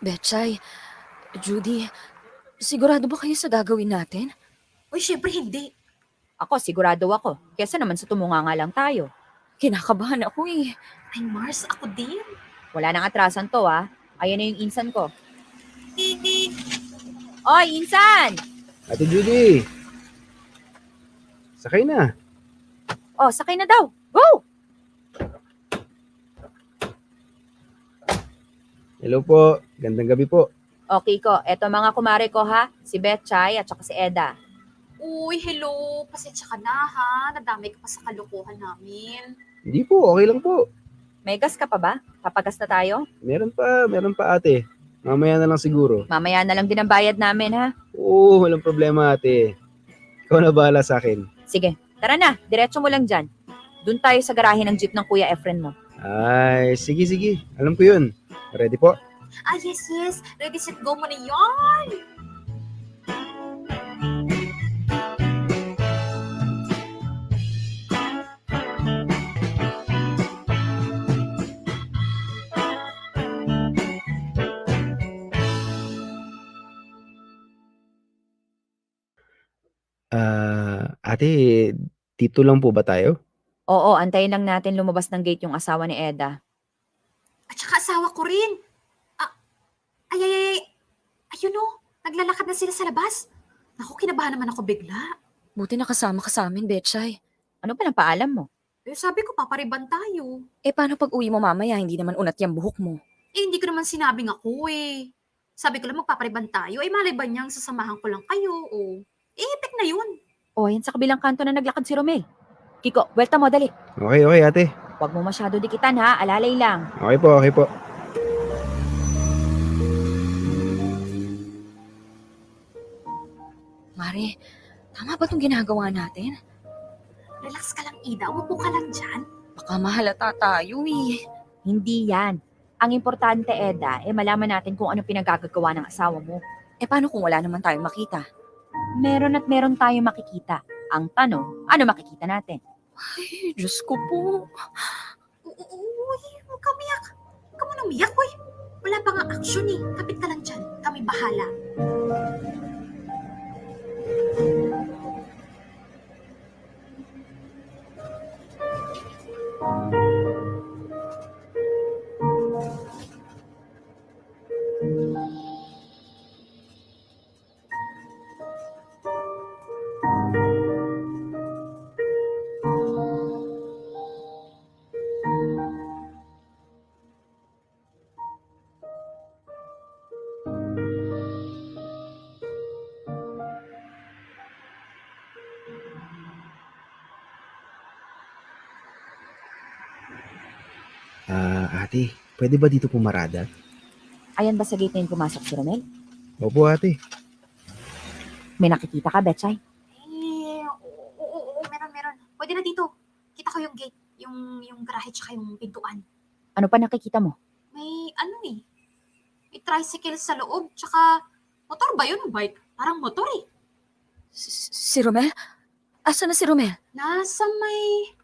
Betchay, Judy, sigurado ba kayo sa gagawin natin? Uy, syempre hindi. Ako, sigurado ako. Kesa naman sa tumunganga lang tayo. Kinakabahan ako Ay, Mars, ako din. Wala nang atrasan to Ayan na yung insan ko. Oy, insan! Ate Judy! Sakay na. Oh, sakay na daw. Go! Hello po. Gandang gabi po. Okay ko. Eto mga kumare ko si Betchay at saka si Eda. Uy, hello. Pasensya ka na ha. Nadamay ka pa sa kalokohan namin. Hindi po, okay lang po. May gas ka pa ba? Papagas na tayo? Meron pa ate. Mamaya na lang siguro. Mamaya na lang din ang bayad namin, ha? Oo, walang problema ate. Ikaw na bahala sa akin. Sige, tara na. Diretso mo lang dyan. Doon tayo sa garahe ng jeep ng Kuya Efren mo. Ay, sige. Alam ko yun. Ready po? Ah, yes. Ready, set, go mo na yan. Ate, dito lang po ba tayo? Oo, antayin lang natin lumabas ng gate yung asawa ni Eda. At saka asawa ko rin. Ah, ay. Ayun o, naglalakad na sila sa labas. Naku, kinabahan naman ako bigla. Buti nakasama ka sa amin, Betchay. Ano pa paalam mo? Eh, sabi ko, papariban tayo. Eh, paano pag uwi mo mamaya? Hindi naman unat yung buhok mo. Eh, hindi ko naman sinabing ako eh. Sabi ko lang magpapariban tayo. Eh, malay ba niyang sasamahan ko lang kayo o... Eh, epek na yun. O, yan sa kabilang kanto na naglakad si Romel. Kiko, welta mo, dali. Okay, ate. Huwag mo masyado dikitan, ha? Alalay lang. Okay po. Mare, tama ba itong ginagawa natin? Relax ka lang, Ida. Umupo ka lang dyan. Baka mahalata tayo, eh. Hindi yan. Ang importante, Eda, malaman natin kung ano pinagagagawa ng asawa mo. Eh, paano kung wala naman tayong makita? Meron at meron tayong makikita. Ang tanong, ano makikita natin? Ay, Diyos ko po. Uy, huwag ka umiyak. Huwag ka muna umiyak, uy. Wala pa nga action eh. Kapit ka lang dyan. Kami bahala. Ate, pwede ba dito pumarada? Ayan ba sa gate na yun pumasok si Romel? Opo, ate. May nakikita ka, Betchay? Eh, oo, meron. Pwede na dito. Kita ko yung gate, yung garahe tsaka yung pintuan. Ano pa nakikita mo? May may tricycle sa loob, tsaka motor ba yun o bike? Parang motor eh. Si Romel? Asa na si Romel? Nasa may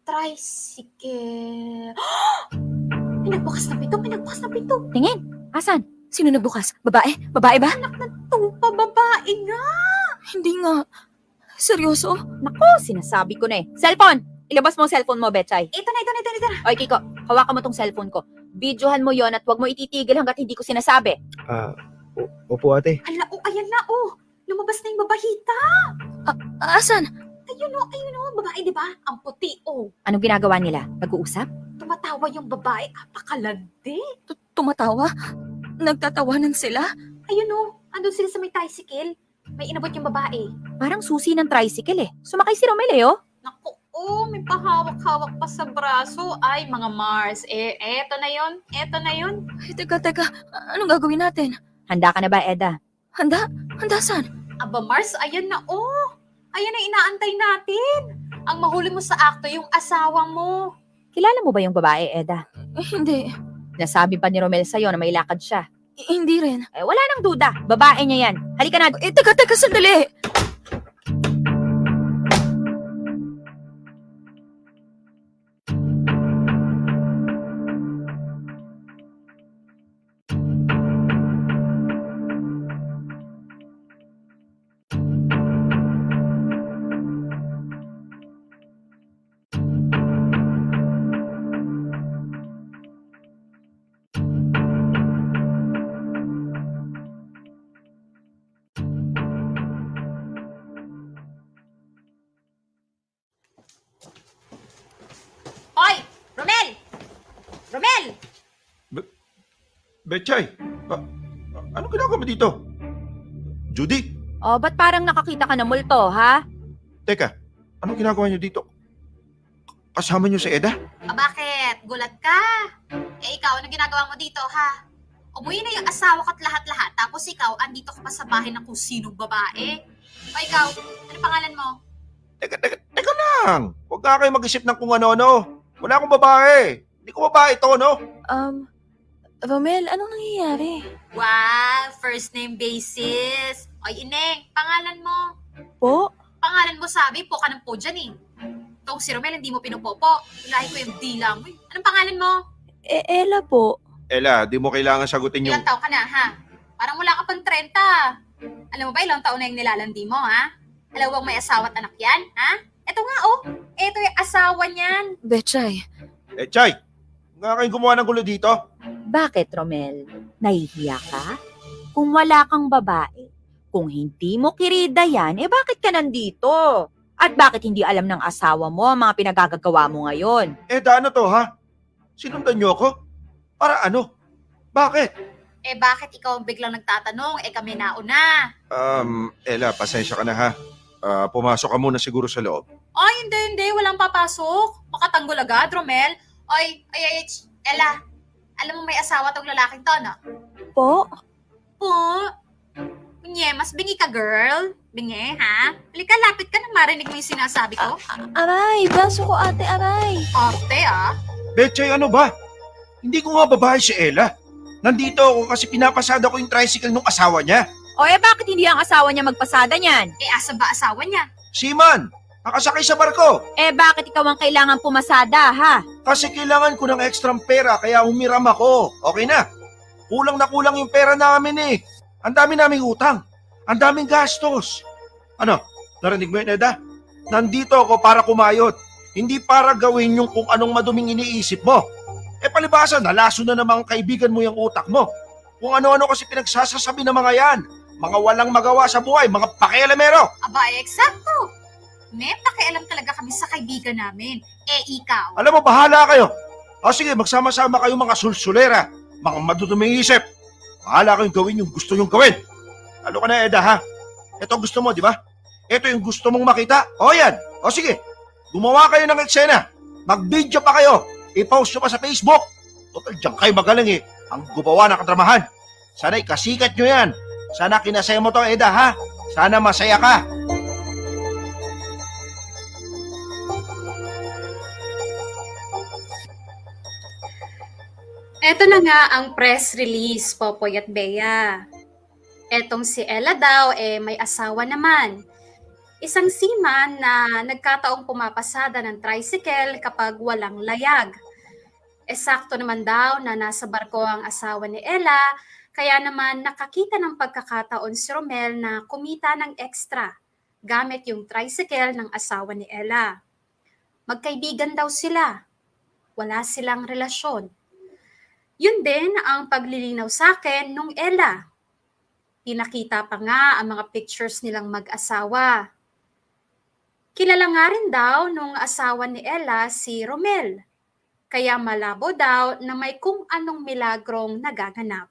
tricycle. Pinagbukas na pinto. Tingin! Asan? Sino nagbukas? Babae? Babae ba? Ito pa, babae nga. Hindi nga. Seryoso? Naku, sinasabi ko na eh. Cellphone! Ilabas mo ang cellphone mo, Betchay. Ito na. Oy, Kiko, hawakan mo tong cellphone ko. Videohan mo yon at huwag mo ititigil hanggat hindi ko sinasabi. Opo, ate. Ala, ayan na, lumabas na yung babahita. Asan? Ayun o, babae, di ba? Ang puti, Anong ginagawa nila? Nag-uusap? Tumatawa yung babae, apakalandi. Tumatawa? Nagtatawanan sila? Ayun o, andun sila sa may tricycle. May inabot yung babae. Parang susi ng tricycle eh. Sumakay si Romel eh, oh. Naku, may pahawak-hawak pa sa braso. Ay, mga Mars. Eto na yon. Ay, teka. Anong gagawin natin? Handa ka na ba, Eda? Handa? Handa saan? Aba, Mars, ayan na, Ayan ang inaantay natin. Ang mahuli mo sa akto, yung asawa mo. Kilala mo ba yung babae, Eda? Hindi. Nasabi pa ni Romel sa'yo na may lakad siya. Hindi rin. Wala nang duda. Babae niya yan. Halika na. Teka, sandali. Hoy! Romel! Betchay, anong ginagawa mo dito? Judy, Oh, ba't parang nakakita ka ng multo, ha? teka, anong ginagawa niyo dito? Kasama niyo si Eda? Bakit? Bakit? Gulat ka? Eh ikaw, ano ginagawa mo dito, ha? Umuwi na yung asawa ko at lahat-lahat, tapos ikaw, andito ka pa sa bahay ng kung sinong babae. O ikaw, ano pangalan mo? Teka lang. Huwag ka kayo mag-isip ng kung ano-ano. Wala akong babae. Hindi ko babae to, no? Romel, anong nangyayari? Wow, first name basis. Oy, Ineng, pangalan mo? Po? Pangalan mo sabi, po ka ng po dyan eh. Itong si Romel, hindi mo pinupopo. Ilahi ko yung dila mo eh. Anong pangalan mo? Ella po. Ella, di mo kailangan sagutin yung... Ilang taon ka na, ha? Parang wala ka pang 30. Alam mo ba, ilang taon na yung nilalandi mo, ha? Alam mo bang may asawa at anak yan, ha? Eto nga, oh. Eto yung asawa niyan. Betchay. Chay, nga kayong gumawa ng gulo dito? Bakit, Romel? Nahihiya ka? Kung wala kang babae, kung hindi mo kirida yan, bakit ka nandito? At bakit hindi alam ng asawa mo ang mga pinagagagawa mo ngayon? Ano to, ha? Sinundan niyo ako? Para ano? Bakit? Bakit ikaw ang biglang nagtatanong? Kami nauna. Ella, pasensya ka na, ha? Pumasok ka muna siguro sa loob. Ay, hindi. Walang papasok. Makatanggol agad, Romel. Ay, Ella. Alam mo may asawa tong lalaking to, no? Po? Po? Binye, mas bingi ka, girl. Bingi, ha? Halika, lapit ka na marinig mo yung sinasabi ko. Aray, baso ko ate, aray. Arte, ah. Betchay, ano ba? Hindi ko nga babae si Ella. Nandito ako kasi pinapasada ko yung tricycle ng asawa niya. O bakit hindi ang asawa niya magpasada niyan? Asa ba asawa niya? Siman, nakasakay sa barko. Bakit ikaw ang kailangan pumasada, ha? Kasi kailangan ko ng ekstrang pera kaya humiram ako. Okay na. Kulang na kulang yung pera namin eh. Ang dami naming utang. Ang daming gastos. Ano? Narinig mo yun, Eda? Nandito ako para kumayod. Hindi para gawin yung kung anong maduming iniisip mo. Palibasa, nalaso na namang kaibigan mo yung utak mo. Kung ano-ano kasi pinagsasasabi ng mga yan. Mga walang magawa sa buhay, mga pakialamero. Aba, eksakto. May pakialam talaga kami sa kaibigan namin. Ikaw. Alam mo, bahala kayo. O sige, magsama-sama kayo mga sulsulera, mga maduduming isip. Bahala kayong gawin yung gusto nyong gawin. Ano ka na, Eda, ha? Ito gusto mo, di ba? Ito yung gusto mong makita. O yan. O sige, gumawa kayo ng eksena. Mag-video pa kayo. I-post nyo pa sa Facebook. Total, diyan kayo magaling eh. Ang gumawa ng kadramahan. Sana'y kasikat nyo yan. Sana kinasaya mo to, Eda, ha? Sana masaya ka. Eto na nga ang press release, Popoy at Bea. Etong si Ella daw, may asawa naman. Isang seaman na nagkataong pumapasada ng tricycle kapag walang layag. Eksakto naman daw na nasa barko ang asawa ni Ella, kaya naman nakakita ng pagkakataon si Romel na kumita ng extra gamit yung tricycle ng asawa ni Ella. Magkaibigan daw sila. Wala silang relasyon. Yun din ang paglilinaw sa akin nung Ella. Pinakita pa nga ang mga pictures nilang mag-asawa. Kilala nga rin daw nung asawa ni Ella si Romel. Kaya malabo daw na may kung anong milagrong nagaganap.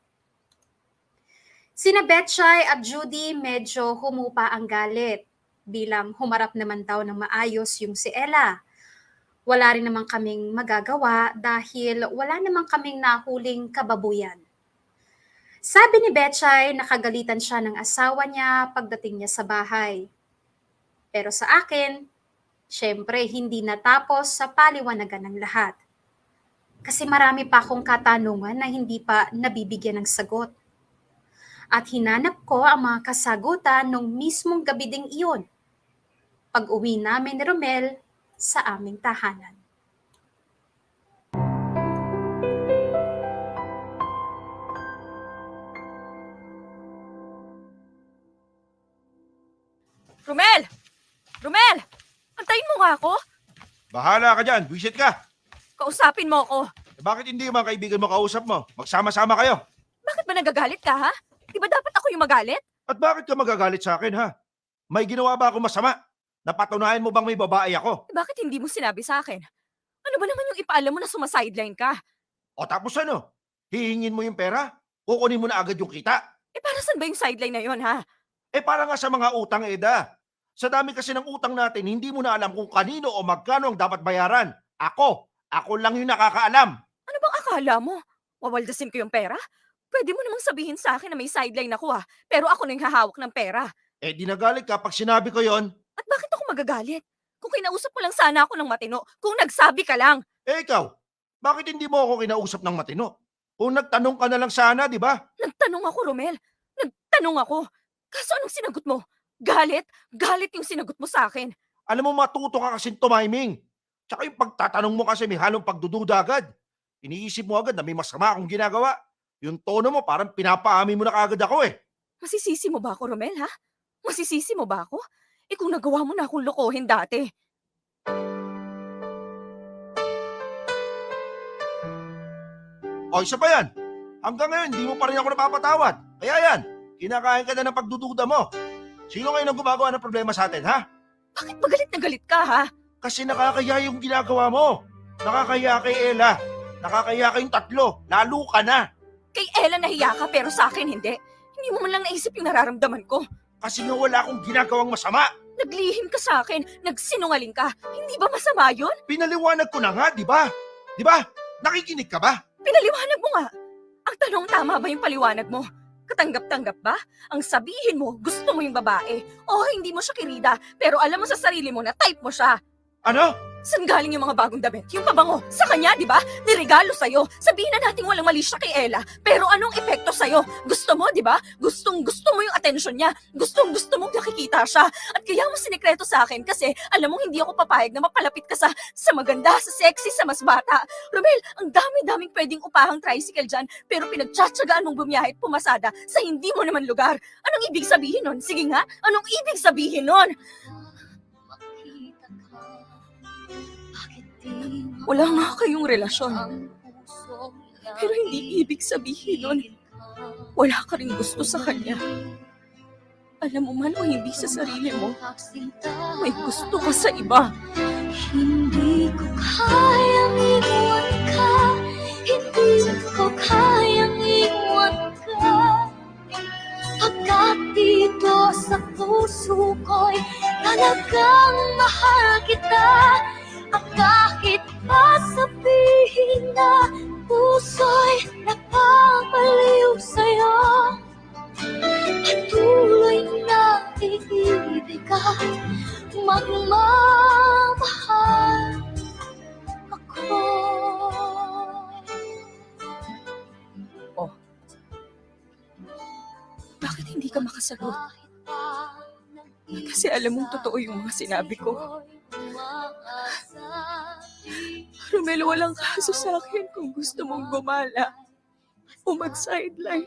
Sina Betchay at Judy medyo humupa ang galit bilang humarap naman daw ng maayos yung si Ella. Wala rin naman kaming magagawa dahil wala naman kaming nahuling kababuyan. Sabi ni Betchay, nakagalitan siya ng asawa niya pagdating niya sa bahay. Pero sa akin, syempre hindi natapos sa paliwanagan ng lahat. Kasi marami pa akong katanungan na hindi pa nabibigyan ng sagot. At hinanap ko ang mga kasagutan nung mismong gabi ding iyon. Pag-uwi namin ni Romel sa aming tahanan. Romel! Romel! Antayin mo nga ako. Bahala ka dyan, visit ka. Kausapin mo ako. Bakit hindi mga kaibigan mo kausap mo? Magsama-sama kayo. Bakit ba nagagalit ka, ha? Di ba dapat ako yung magalit? At bakit ka magagalit sa akin, ha? May ginawa ba ako masama? Napatunayan mo bang may babae ako? Bakit hindi mo sinabi sa akin? Ano ba naman yung ipaalam mo na sumasideline ka? O tapos ano? Hihingin mo yung pera? Kukunin mo na agad yung kita? Para saan ba yung sideline na yon, ha? Para nga sa mga utang, Eda. Sa dami kasi ng utang natin, hindi mo na alam kung kanino o magkano ang dapat bayaran. Ako, Ako lang yung nakakaalam. Ano bang akala mo? Wawaldasin ko yung pera? Pwede mo namang sabihin sa akin na may sideline ako pero ako na yung hahawak ng pera. Eh di nagalit ka pag sinabi ko yon. At bakit ako magagalit? Kung kinausap mo lang sana ako ng matino, kung nagsabi ka lang. Eh ikaw, bakit hindi mo ako kinausap ng matino? Kung nagtanong ka na lang sana, di ba? Nagtanong ako, Romel. Nagtanong ako. Kaso anong sinagot mo? Galit? Galit yung sinagot mo sa akin. Alam mo, matuto ka kasing tumiming. Tsaka yung pagtatanong mo kasi may halong pagdududa agad. Iniisip mo agad na may masama akong ginagawa. Yung tono mo parang pinapaamin mo na kagad ako eh. Masisisi mo ba ako, Romel, ha? Masisisi mo ba ako? Kung nagawa mo na akong lokohin dati. O isa pa yan. Hanggang ngayon, hindi mo pa rin ako napapatawad. Kaya yan, kinakain ka na ng pagdududa mo. Sino ngayon ang gumagawa ng problema sa atin, ha? Bakit magalit na galit ka, ha? Kasi nakakaya yung ginagawa mo. Nakakaya kay Ella. Nakakaya kayong tatlo. Lalo ka na. Kay Ella nahiya ka pero sa akin hindi. Hindi mo man lang naisip yung nararamdaman ko. Kasi nga wala akong ginagawang masama. Naglihim ka sa akin, nagsinungaling ka. Hindi ba masama yun? Pinaliwanag ko na nga, di ba? Di ba? Nakikinig ka ba? Pinaliwanag mo nga. Ang tanong, tama ba yung paliwanag mo? Katanggap-tanggap ba? Ang sabihin mo, gusto mo yung babae. O hindi mo siya kirida, pero alam mo sa sarili mo na type mo siya. Ano? Saan galing yung mga bagong damit? Yung pabango, sa kanya, di ba? Niregalo sa'yo. Sabihin na natin walang mali siya kay Ella. Pero anong epekto sa'yo? Gusto mo, di ba? Gusto mo yung atensyon niya. Gusto mo nakikita siya. At kaya mo sinekreto sa akin kasi alam mo hindi ako papayag na mapalapit ka sa maganda, sa sexy, sa mas bata. Romel, ang dami-daming pwedeng upahang tricycle dyan, pero pinagtsatsagaan mong bumiyahe at pumasada sa hindi mo naman lugar. Anong ibig sabihin nun? Sige nga, anong ibig sabihin nun? Wala nga kayong relasyon. Pero hindi ibig sabihin nun, wala ka rin gusto sa kanya. Alam mo man o hindi sa sarili mo, may gusto ka sa iba. Hindi ko kayang iwan ka, hindi ko kayang iwan ka. Pagkat dito sa puso ko'y talagang mahal kita. At kahit pa sabihin na puso'y napapaliw sa'yo, patuloy na iibig at magmamahal ako. Oh. Bakit hindi ka makasagot? Kasi alam mong totoo yung mga sinabi ko. Romel, walang kaso sa akin kung gusto mong gumala o mag-sideline.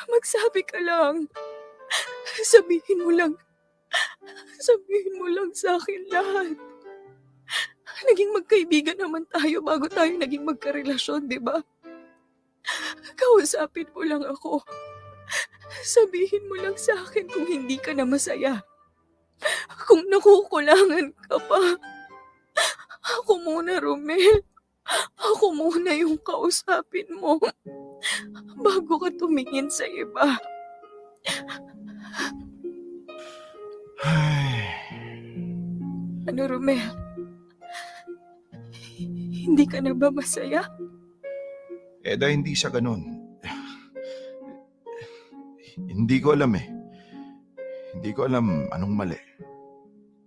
Magsabi ka lang. Sabihin mo lang sa akin lahat. Naging magkaibigan naman tayo bago tayo naging magkarelasyon, di ba? Kausapin mo lang ako. Sabihin mo lang sa akin kung hindi ka na masaya. Kung nakukulangan ka pa. Ako muna, Romel. Ako muna yung kausapin mo. Bago ka tumingin sa iba. Ano, Romel? Hindi ka na ba masaya? Eda, hindi sa ganun. Hindi ko alam eh. Hindi ko alam anong mali.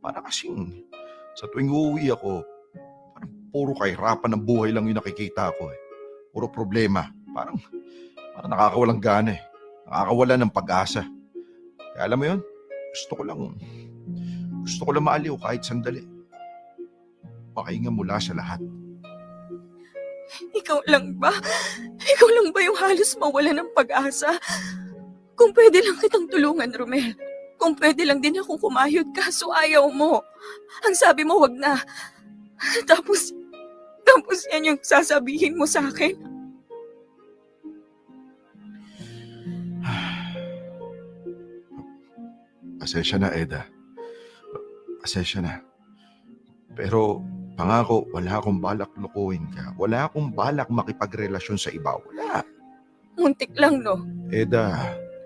Para kasing sa tuwing uuwi ako, parang puro kahirapan ng buhay lang yung nakikita ko eh. Puro problema. Parang nakakawalang gana eh. Nakakawala ng pag-asa. Kaya alam mo yun, gusto ko lang maaliw kahit sandali. Makahinga mula sa lahat. Ikaw lang ba? Ikaw lang ba yung halos mawala ng pag-asa? Kung pwede lang kitang tulungan, Romel. Kung pwede lang din akong kumayod kaso ayaw mo. Ang sabi mo, wag na. Tapos yan yung sasabihin mo sa akin. Pasensya na, Eda. Pasensya na. Pero pangako, wala akong balak lukuhin ka. Wala akong balak makipagrelasyon sa iba. Wala. Muntik lang, no? Eda,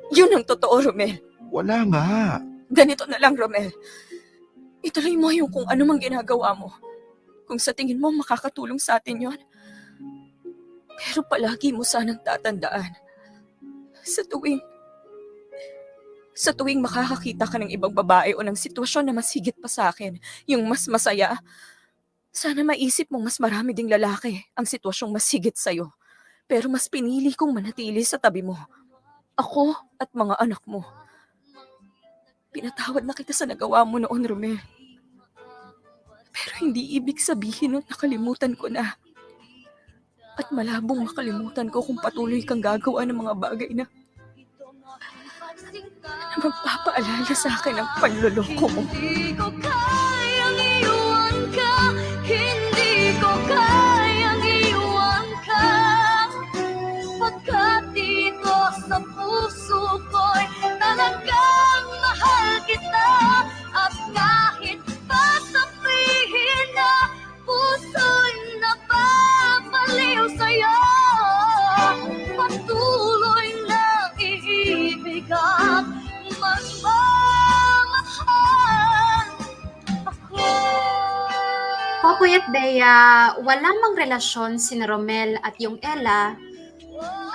Yun ang totoo, Romel. wala nga. Ganito na lang, Romel. Ituloy mo yung kung ano mang ginagawa mo. kung sa tingin mo makakatulong sa atin yon. Pero palagi mo sanang tatandaan, sa tuwing makakakita ka ng ibang babae o ng sitwasyon na mas higit pa sa akin, yung mas masaya, sana maisip mong mas marami ding lalaki ang sitwasyong mas higit sa'yo. Pero mas pinili kong manatili sa tabi mo. Ako at mga anak mo. Pinatawad na kita sa nagawa mo noon, Romel. Pero hindi ibig sabihin nun nakalimutan ko na. At malabong makalimutan ko kung patuloy kang gagawa ng mga bagay na magpapaalala sa akin ang panloloko mo. Hindi ko kayang iwan ka, hindi ko kayang iwan ka, pagkat dito sa puso ko'y talagang mahal kita, at kahit pa sabihin na puso'y napapaliw sa'yo, patuloy na iibig at magmamahal ako. Popoy at Bea, wala mang relasyon sina Romel at yung Ella.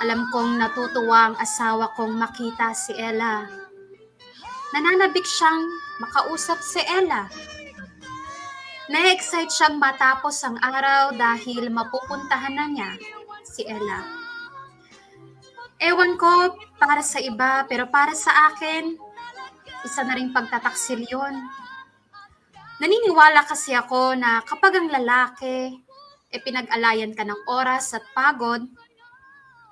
Alam kong natutuwa ang asawa kong makita si Ella. Nananabik siyang makausap si Ella. Na-excite siyang matapos ang araw dahil mapupuntahan na niya si Ella. Ewan ko para sa iba, pero para sa akin, isa na ring pagtataksil yun. Naniniwala kasi ako na kapag ang lalaki pinag-alayan ka ng oras at pagod,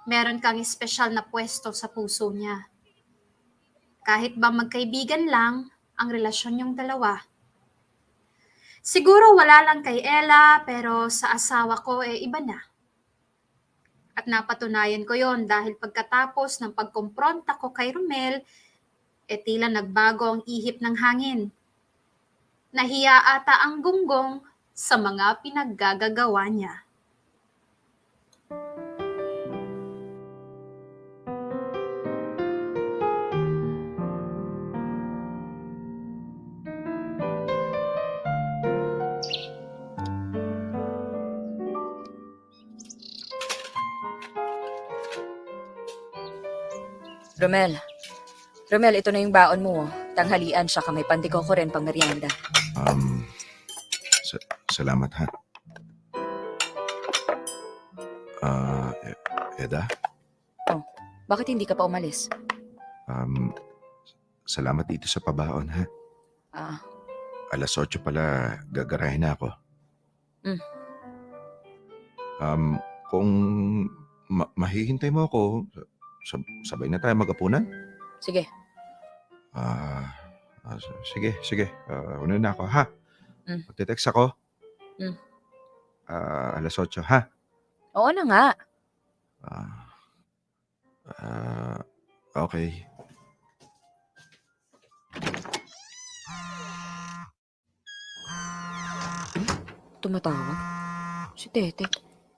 meron kang espesyal na pwesto sa puso niya. Kahit ba magkaibigan lang ang relasyon yung dalawa. Siguro wala lang kay Ella, pero sa asawa ko iba na. At napatunayan ko yon dahil pagkatapos ng pagkompronta ko kay Romel, tila nagbago ang ihip ng hangin. Nahiya ata ang gunggong sa mga pinaggagawa niya. Romel, ito na yung baon mo. Tanghalian siya may pandiko ko rin pang merienda. Salamat ha. Eda? Bakit hindi ka pa umalis? Salamat dito sa pabaon ha. Alas 8 pala gagarahin na ako. Kung mahihintay mo ako, sabay na tayo mag-apunan? Sige. Sige. Una na ako, ha? Magte-text ako? Alas 8, ha? Oo na nga. Okay. Tumatawag? Si Tete.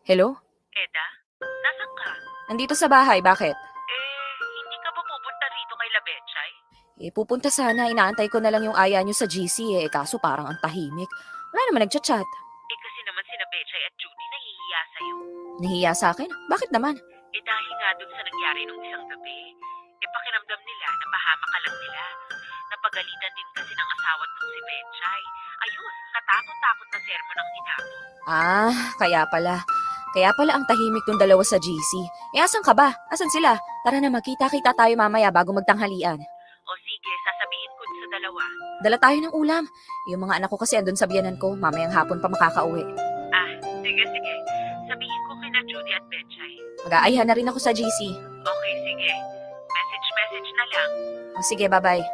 Hello? Eda, nasan ka? Nandito sa bahay, bakit? Hindi ka ba pupunta rito kay Labechay? Pupunta sana. Inaantay ko na lang yung aya nyo sa GC kaso parang ang tahimik. Wala naman nagchat-chat. Kasi naman sina Bechay at Judy nahihiya sa'yo. Nahiya sa akin? Bakit naman? Dahil nga dun sa nangyari nung isang gabi, pakiramdam nila na pahamak ka lang nila. Napagalitan din kasi ng asawa nung si Bechay. Ayun, katakot-takot na sermon ang inabot. Kaya pala. Kaya pala ang tahimik ng dalawa sa GC. Asan ka ba? Asan sila? Tara na, magkita-kita tayo mamaya bago magtanghalian. O sige, sasabihin ko sa dalawa. Dala tayo ng ulam. Yung mga anak ko kasi andun sa biyanan ko. Mamayang hapon pa makakauwi. Sige. Sabihin ko kina Judy at Bechay. Mag-aayhan na rin ako sa GC. Okay, sige. Message na lang. Sige, bye-bye.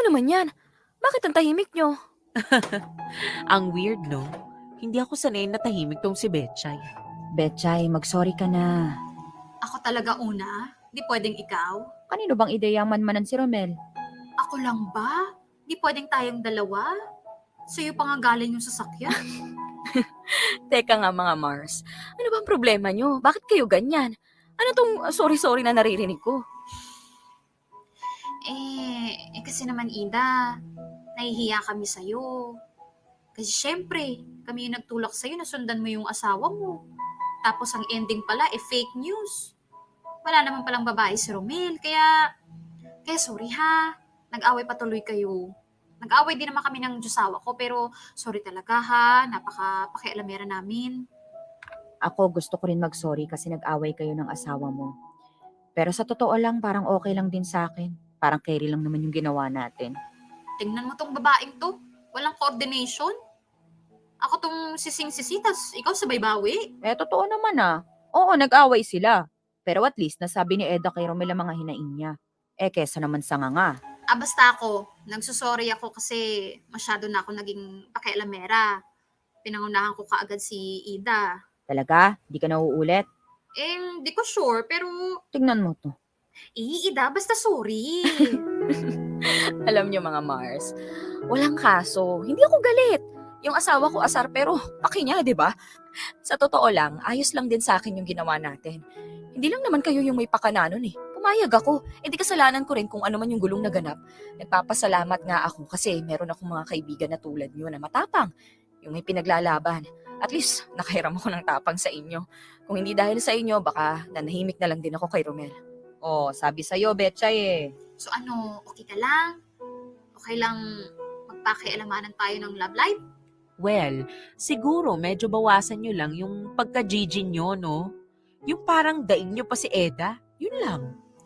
naman yan? Bakit ang tahimik nyo? Ang weird, no? Hindi ako sanay na tahimik tong si Betchay. Betchay, mag-sorry ka na. Ako talaga una? Di pwedeng ikaw? Kanino bang ideyang manmanan si Romel? Ako lang ba? Di pwedeng tayong dalawa? Sa'yo pa nga galing yung sasakyan. Teka nga mga Mars, ano bang problema nyo? Bakit kayo ganyan? Ano tong sorry-sorry na naririnig ko? Kasi naman Ida, nahihiya kami sa'yo. Kasi syempre, kami yung nagtulak sa'yo na sundan mo yung asawa mo. Tapos ang ending pala, fake news. Wala naman palang babae si Romel, kaya sorry ha. Nag-away patuloy kayo. Nag-away din naman kami ng Diyosawa ko, pero sorry talaga ha. Napaka-pakialamera namin. Ako gusto ko rin mag-sorry kasi nag-away kayo ng asawa mo. Pero sa totoo lang, parang okay lang din sa akin. Parang carry lang naman yung ginawa natin. Tingnan mo tong babaeng to. Walang coordination. Ako tong sising-sisi, tas ikaw sabay bawi. Totoo naman ah. Oo, nag-away sila. Pero at least nasabi ni Eda kay Romel ang mga hinaing niya. Kesa naman sa nga. Basta ako, nagsusorry ako kasi masyado na ako naging pakialamera. Pinangunahan ko kaagad si Ida. Talaga? Di ka na uulit? Di ko sure, pero Tignan mo to. Ida, basta sorry. Alam niyo mga Mars, walang kaso. Hindi ako galit. Yung asawa ko asar pero paki niya, di ba? Sa totoo lang, ayos lang din sa akin yung ginawa natin. Hindi lang naman kayo yung may pakana nun eh. Pumayag ako. Hindi kasalanan ko rin kung ano man yung gulong naganap. Nagpapasalamat nga ako kasi meron akong mga kaibigan na tulad niyo na matapang. Yung may pinaglalaban. At least, nakahiram ako ng tapang sa inyo. Kung hindi dahil sa inyo, baka nanahimik na lang din ako kay Romel. Oh, sabi sa'yo, Betchay eh. So okay ka lang? Okay lang magpakialamanan tayo ng love life? Well, siguro medyo bawasan nyo lang yung pagka-GG nyo, no? Yung parang daing nyo pa si Eda. Yun lang.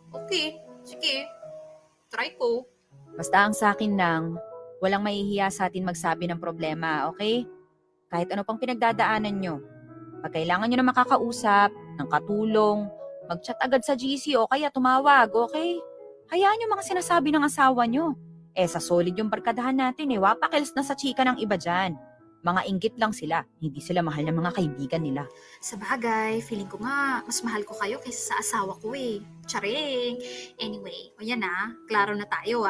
Okay, sige. Try ko. Basta ang sa akin lang, walang mahihiya sa atin magsabi ng problema, okay? Kahit ano pang pinagdadaanan nyo. Pag kailangan nyo na makakausap, ng katulong, mag-chat agad sa GC o kaya tumawag, okay? Hayaan nyo mga sinasabi ng asawa nyo. Sa solid yung barkadahan natin wapakils na sa chika ng iba dyan. Mga inggit lang sila, hindi sila mahal ng mga kaibigan nila. Sa bagay, feeling ko nga, mas mahal ko kayo kaysa sa asawa ko eh. Charing! Anyway, o yan klaro na tayo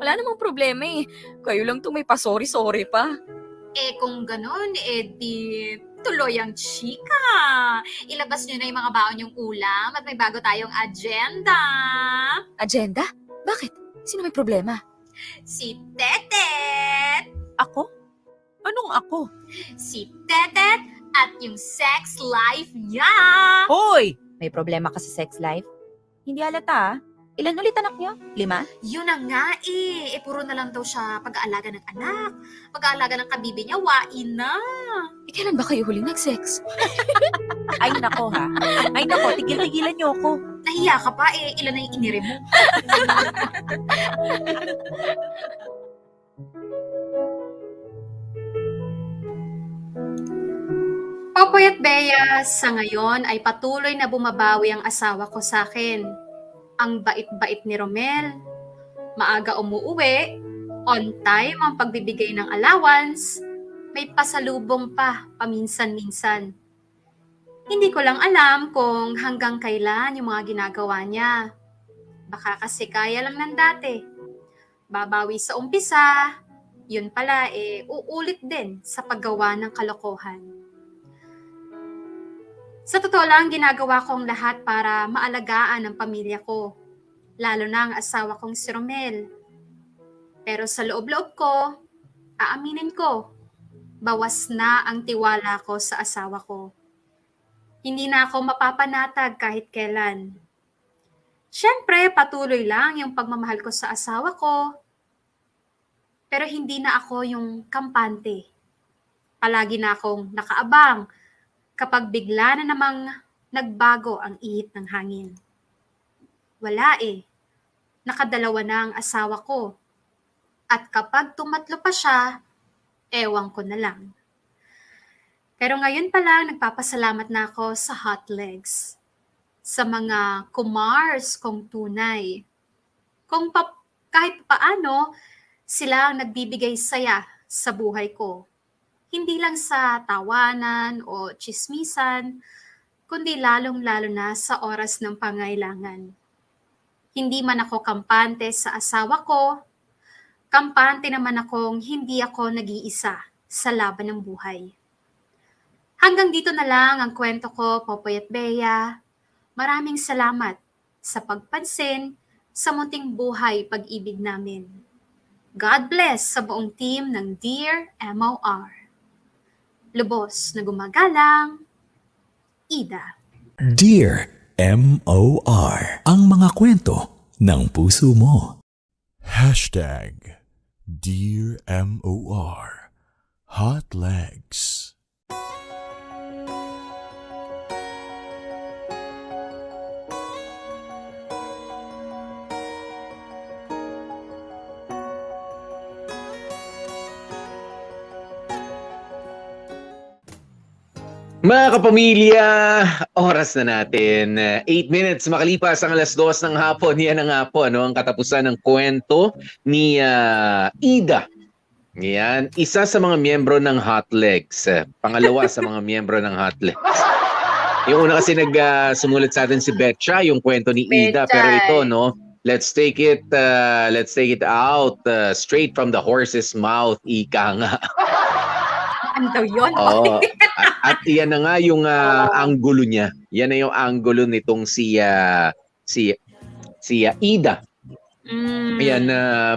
Wala namang problema eh. Kayo lang itong may pa-sorry-sorry pa. Kung ganon, di tuloy ang chika. Ilabas nyo na yung mga baon yung ulam at may bago tayong agenda. Agenda? Bakit? Sino may problema? Si Tetet! Ako? Anong ako? Si Tetet at yung sex life niya! Hoy! May problema ka sa sex life? Hindi halata. Ilan ulit anak niyo? 5? Yun na nga puro na lang daw siya pag-aalaga ng anak. Pag-aalaga ng kabibi niya, wain na. Kailan ba kayo huling nag-sex? Ay nako ha. Ay nako, tigil-tigilan nyo ako. Nahiya ka pa ilan na yung inire mo. Popoy at Bea, sa ngayon ay patuloy na bumabawi ang asawa ko sa akin. Ang bait-bait ni Romel. Maaga umuuwi, on time ang pagbibigay ng allowance, may pasalubong pa paminsan-minsan. Hindi ko lang alam kung hanggang kailan yung mga ginagawa niya. Baka kasi kaya lang ng dati. Babawi sa umpisa, yun pala uulit din sa paggawa ng kalokohan. Sa totoo lang, ginagawa ko ang lahat para maalagaan ang pamilya ko, lalo na ang asawa kong si Romel. Pero sa loob-loob ko, aaminin ko, bawas na ang tiwala ko sa asawa ko. Hindi na ako mapapanatag kahit kailan. Siyempre, patuloy lang yung pagmamahal ko sa asawa ko, pero hindi na ako yung kampante. Palagi na akong nakaabang kapag bigla na namang nagbago ang ihip ng hangin. Wala Nakadalawa na ang asawa ko. At kapag tumatlo pa siya, ewan ko na lang. Pero ngayon pa lang nagpapasalamat na ako sa Hot Legs. Sa mga kumars kong tunay. Kung kahit paano, sila ang nagbibigay saya sa buhay ko. Hindi lang sa tawanan o tsismisan, kundi lalong-lalo na sa oras ng pangailangan. Hindi man ako kampante sa asawa ko, kampante naman akong hindi ako nag-iisa sa laban ng buhay. Hanggang dito na lang ang kwento ko, Popoy at Bea. Maraming salamat sa pagpansin sa munting buhay pag-ibig namin. God bless sa buong team ng Dear MOR. Lubos na gumagalang, Ida. Dear M.O.R. Ang mga kwento ng puso mo. Hashtag Dear M.O.R. Hot Legs. Mga kapamilya, oras na natin. 8 minutes makalipas ang 2:00 ng hapon. Yan na nga po, ang katapusan ng kwento ni Ida. Yan, isa sa mga miyembro ng Hot Legs. Pangalawa sa mga miyembro ng Hot Legs. Yung una kasi sumulat sa atin si Betcha, yung kwento ni Ida. Betcha. Pero ito, let's take it out straight from the horse's mouth, ika nga. Ano daw yun? Oo. At yan na nga yung anggulo niya. Yan na yung anggulo nitong si Ida. Ayan,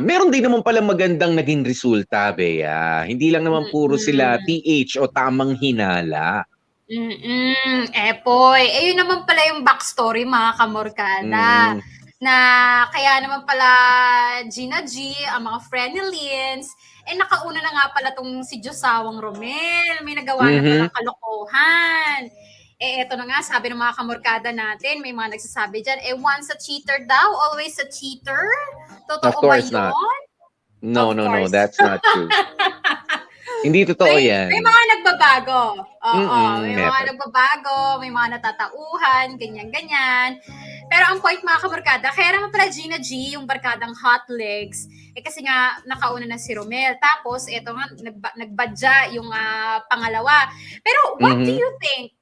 meron din naman pala magandang naging resulta, Bea. Hindi lang naman puro sila TH o tamang hinala. Poy. Yun naman pala yung backstory, mga kamorkada. Na kaya naman pala Gina G, ang mga Frenelins, nakauna na nga pala tong si Josawang Romel. May nagawa na palang kalokohan. Eto na nga, sabi ng mga kamorkada natin, may mga nagsasabi dyan, once a cheater daw, always a cheater? Totoo ba yun? Not. No, that's not true. Hindi totoo yan. May mga nagbabago. Oo, may never. mga nagbabago, may mga natatauhan, ganyan-ganyan. Pero ang point, mga kabarkada, kaya naman pala Gina G, yung barkadang Hot Legs, kasi nga nakauna na si Romel. Tapos, eto nga, nagbadya yung pangalawa. Pero what do you think,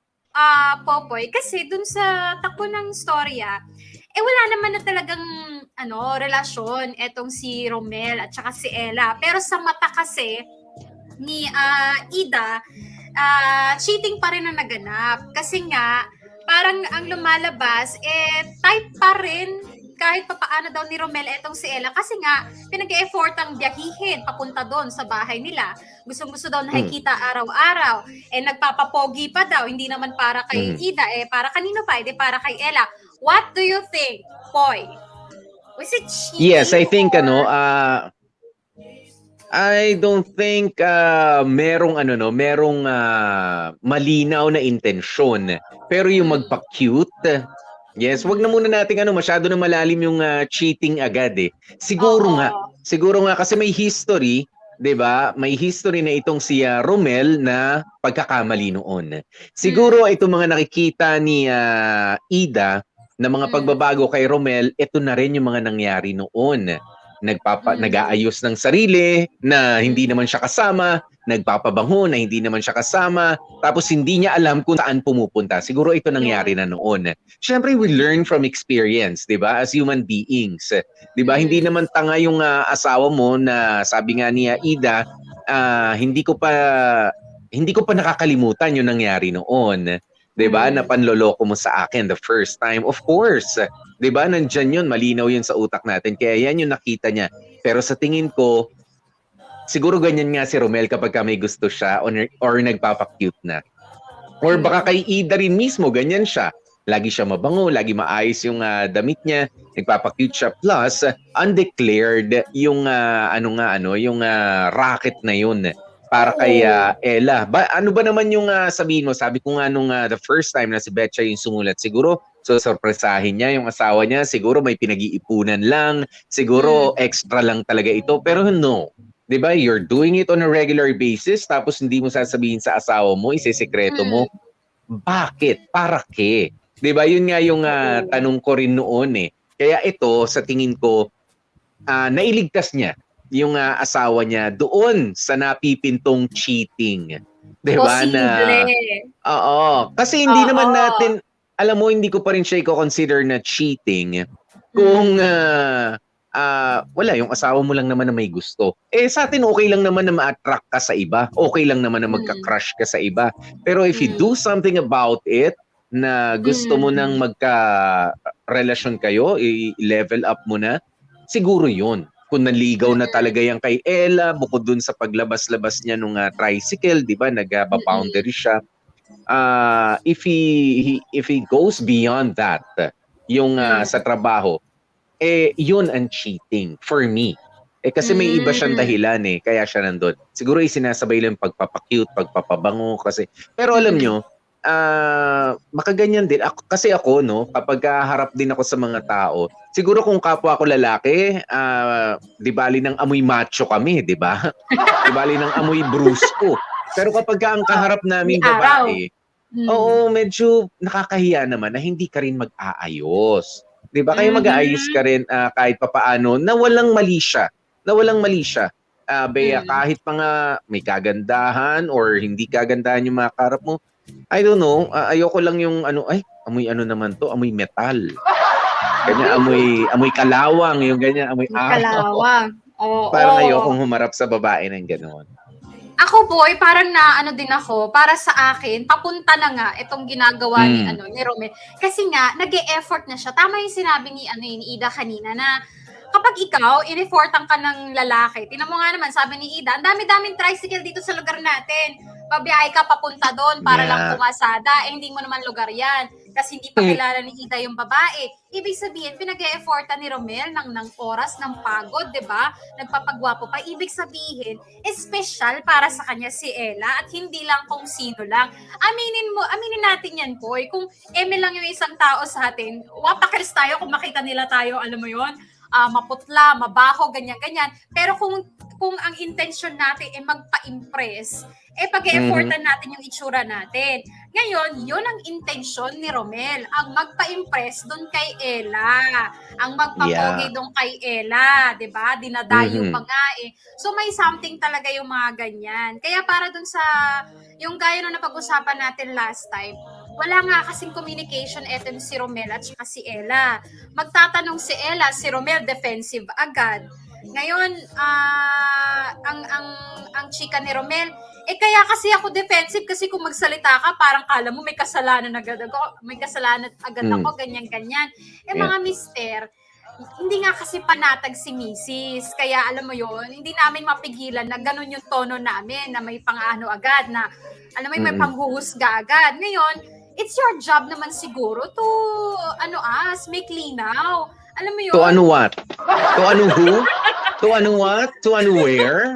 Popoy? Kasi dun sa takbo ng storya, wala naman na talagang relasyon etong si Romel at saka si Ella. Pero sa mata kasi ni Ida, cheating pa rin ang naganap. Kasi nga, parang ang lumalabas, type pa rin kahit papaano daw ni Romel etong si Ella. Kasi nga, pinag-e-effort ang biyahihin papunta doon sa bahay nila. Gustong-gusto daw nakikita araw-araw. Nagpapapogi pa daw. Hindi naman para kay Ida. Para kanino pa? Para kay Ella. What do you think, Poy? Was it cheating? Yes, I think I don't think merong malinaw na intensyon. Pero yung magpa-cute, yes, wag na muna nating masyado na malalim yung cheating agad eh. Siguro nga kasi may history, 'di ba? May history na itong si Romel na pagkakamali noon. Siguro itong mga nakikita ni Ida na mga pagbabago kay Romel, ito na rin yung mga nangyari noon. Nag-aayos ng sarili na hindi naman siya kasama, nagpapabango na hindi naman siya kasama, tapos hindi niya alam kung saan pumupunta. Siguro ito nangyari na noon. Siyempre, we learn from experience, 'di ba? As human beings, 'di ba? Hindi naman tanga yung asawa mo na sabi nga niya Ida, hindi ko pa nakakalimutan yung nangyari noon. 'Di ba? Na panloloko mo sa akin the first time. Of course. 'Di ba? Nandiyan 'yun, malinaw 'yun sa utak natin. Kaya yan yung nakita niya. Pero sa tingin ko, siguro ganyan nga si Romel kapag may gusto siya or nagpapa-cute na. Or baka kay Ida rin mismo, ganyan siya. Lagi siya mabango, lagi maayos yung damit niya, nagpapa-cute siya. Plus, undeclared yung yung racket na yun para kay Ella. Ano ba naman yung sabihin mo? Sabi ko nga nung the first time na si Betcha yung sumulat, siguro sorpresahin niya yung asawa niya, siguro may pinag-iipunan lang, siguro extra lang talaga ito. Pero no, 'di ba? You're doing it on a regular basis tapos hindi mo sasabihin sa asawa mo, isesekreto mo. Bakit? Para ke? 'Di ba? Yun nga yung tanong ko rin noon eh. Kaya ito sa tingin ko nailigtas niya yung asawa niya doon sa napipintong cheating. 'Di ba na? Oo. Kasi hindi naman natin, alam mo, hindi ko pa rin siya i-consider na cheating kung wala, yung asawa mo lang naman na may gusto. Sa atin okay lang naman na ma-attract ka sa iba. Okay lang naman na magka-crush ka sa iba. Pero if you do something about it, na gusto mo nang magka-relasyon kayo, i-level up mo na, siguro yun. Kung naligaw na talaga yan kay Ella, bukod dun sa paglabas-labas niya nung tricycle, di ba, nag-boundary siya. If he goes beyond that, yung sa trabaho, yun ang cheating for me. Kasi may iba siyang dahilan kaya siya nandun. Siguro sinasabay lang pagpapakute, pagpapabango kasi. Pero alam nyo, makaganyan din. Kasi ako, no, kapag harap din ako sa mga tao, siguro kung kapwa ako lalaki, di bali ng amoy macho kami, di ba? Di bali ng amoy brusko. Pero kapag ang kaharap namin babae, oo, medyo nakakahiya naman na hindi ka rin mag-aayos. 'Di ba? Kaya mag-aayos ka rin kahit papaano na walang mali siya. Na walang mali siya. Bea, kahit pa nga may kagandahan or hindi kagandahan yung mga karap mo, I don't know, ayoko lang yung amoy naman to, amoy metal. Ganyan, amoy kalawang, yung ganyan, amoy Kalawang. Oo. Parang ayokong humarap sa babae ng gano'n. Ako boy, parang din ako, para sa akin, papunta na nga itong ginagawa ni Romel. Kasi nga, nag-e-effort na siya. Tama yung sinabi ni Ida kanina na kapag ikaw, in-effortan ka ng lalaki, tinan mo nga naman, sabi ni Ida, ang dami-daming tricycle dito sa lugar natin. Pabiyahe ka papunta doon para lang pumasada. Hindi mo naman lugar yan. Kasi hindi pa kilala ni Ida yung babae. Ibig sabihin, pinag-e-effortan ni Romel ng oras, ng pagod, di ba? Nagpapagwapo pa. Ibig sabihin, special para sa kanya si Ella at hindi lang kung sino lang. Aminin natin yan, boy. Kung Emil lang yung isang tao sa atin, wapakers tayo kung makita nila tayo, alam mo yon, maputla, mabaho, ganyan-ganyan. Pero kung ang intention natin ay magpa-impress, pag-e-effortan natin yung itsura natin. Ngayon, yun ang intention ni Romel, ang magpa-impress doon kay Ella, ang magpapogi doon kay Ella, 'di ba? Dinadayo pa nga So may something talaga yung mga ganyan. Kaya para doon sa yung gaya nung napag-usapan natin last time, wala nga kasing communication etong si Romel at saka si Ella. Magtatanong si Ella, si Romel defensive agad. Ngayon, ang chika ni Romel, kaya kasi ako defensive kasi kung magsalita ka, parang kala mo may kasalanan agad ako, ganyan-ganyan. Mga mister, hindi nga kasi panatag si Mrs. Kaya alam mo yon, hindi namin mapigilan na ganun yung tono namin, na may pang-ano agad, na alam mo may panghuhusga agad. Ngayon, it's your job naman siguro to, make linaw. Alam mo yun? To ano what? To ano who? To ano what? To ano where?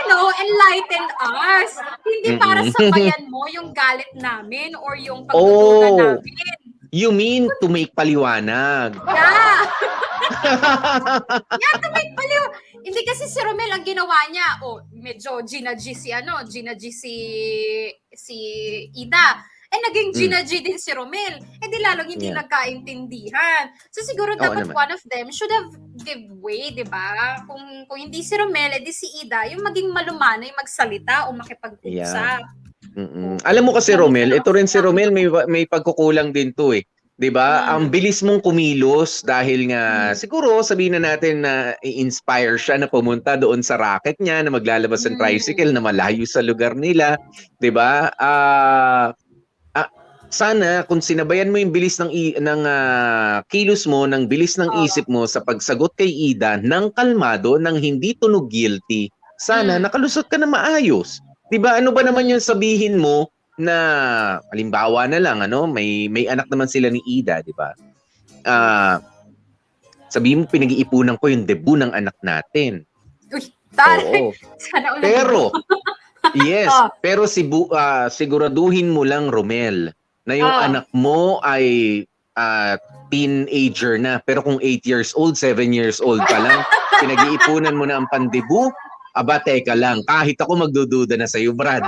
So, enlighten us. Hindi para sabayan mo yung galit namin or yung pagdududa namin. You mean to make paliwanag? Yeah. To make paliwanag. Hindi kasi si Romel ang ginawa niya. Medyo Gina G si Ida. Naging Gina G din si Romel. Di lalong hindi nagkaintindihan. So siguro dapat one of them should have give way, di ba? Kung hindi si Romel, di si Ida, yung maging malumanay, magsalita o makipag-usap. Alam mo kasi Romel, ito rin si Romel, may pagkukulang din to 'di ba? Ang bilis mong kumilos dahil nga siguro sabihin na natin na i-inspire siya na pumunta doon sa racket niya, na maglalabas ng tricycle na malayo sa lugar nila, 'di ba? Sana kung sinabayan mo yung bilis ng kilos mo, ng bilis ng isip mo sa pagsagot kay Ida ng kalmado, ng hindi tunog guilty, sana nakalusot ka na maayos. 'Di ba? Ano ba naman yung sabihin mo na halimbawa na lang may anak naman sila ni Ida, 'di ba? Sabihin mo pinag-iipunan ko yung debut ng anak natin. Uy, taray. Sana ulit. Pero yes, pero siguraduhin mo lang, Romel, na yung anak mo ay teenager na. Pero kung 8 years old, 7 years old pa lang, pinag-iipunan mo na ang pandebu, teka lang, kahit ako magdududa na sa'yo, Brad.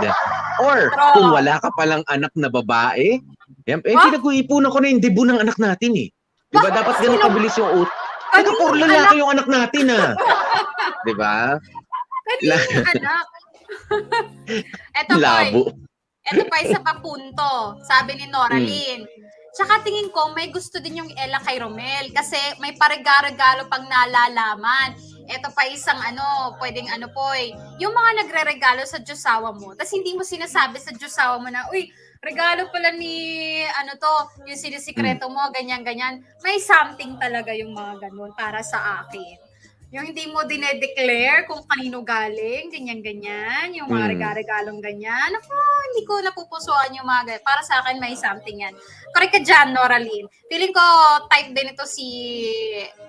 Or kung wala ka palang anak na babae, pinag-iipunan ko na yung debu ng anak natin . Diba dapat ganun kabilis yung Taga puro lalaki yung anak natin ah. 'Di ba? Kanina anak. Eto Labo. boy. Eto pa isa pa punto. Sabi ni Noraline. Tsaka tingin ko may gusto din yung Ella kay Romel kasi may paregalo pang nalalaman. Eto pa isang pwedeng yung mga nagre-regalo sa Diyosawa mo. Tapos hindi mo sinasabi sa Diyosawa mo na, uy, regalo pala ni yung sinisikreto mo, ganyan-ganyan. May something talaga yung mga ganun para sa akin. Yung hindi mo dinedeclare kung kanino galing, ganyan-ganyan, yung mga regalong ganyan. Ako, hindi ko napupusuan yung mga ganyan. Para sa akin, may something yan. Correct ka dyan, Noraline. Feeling ko, type din ito si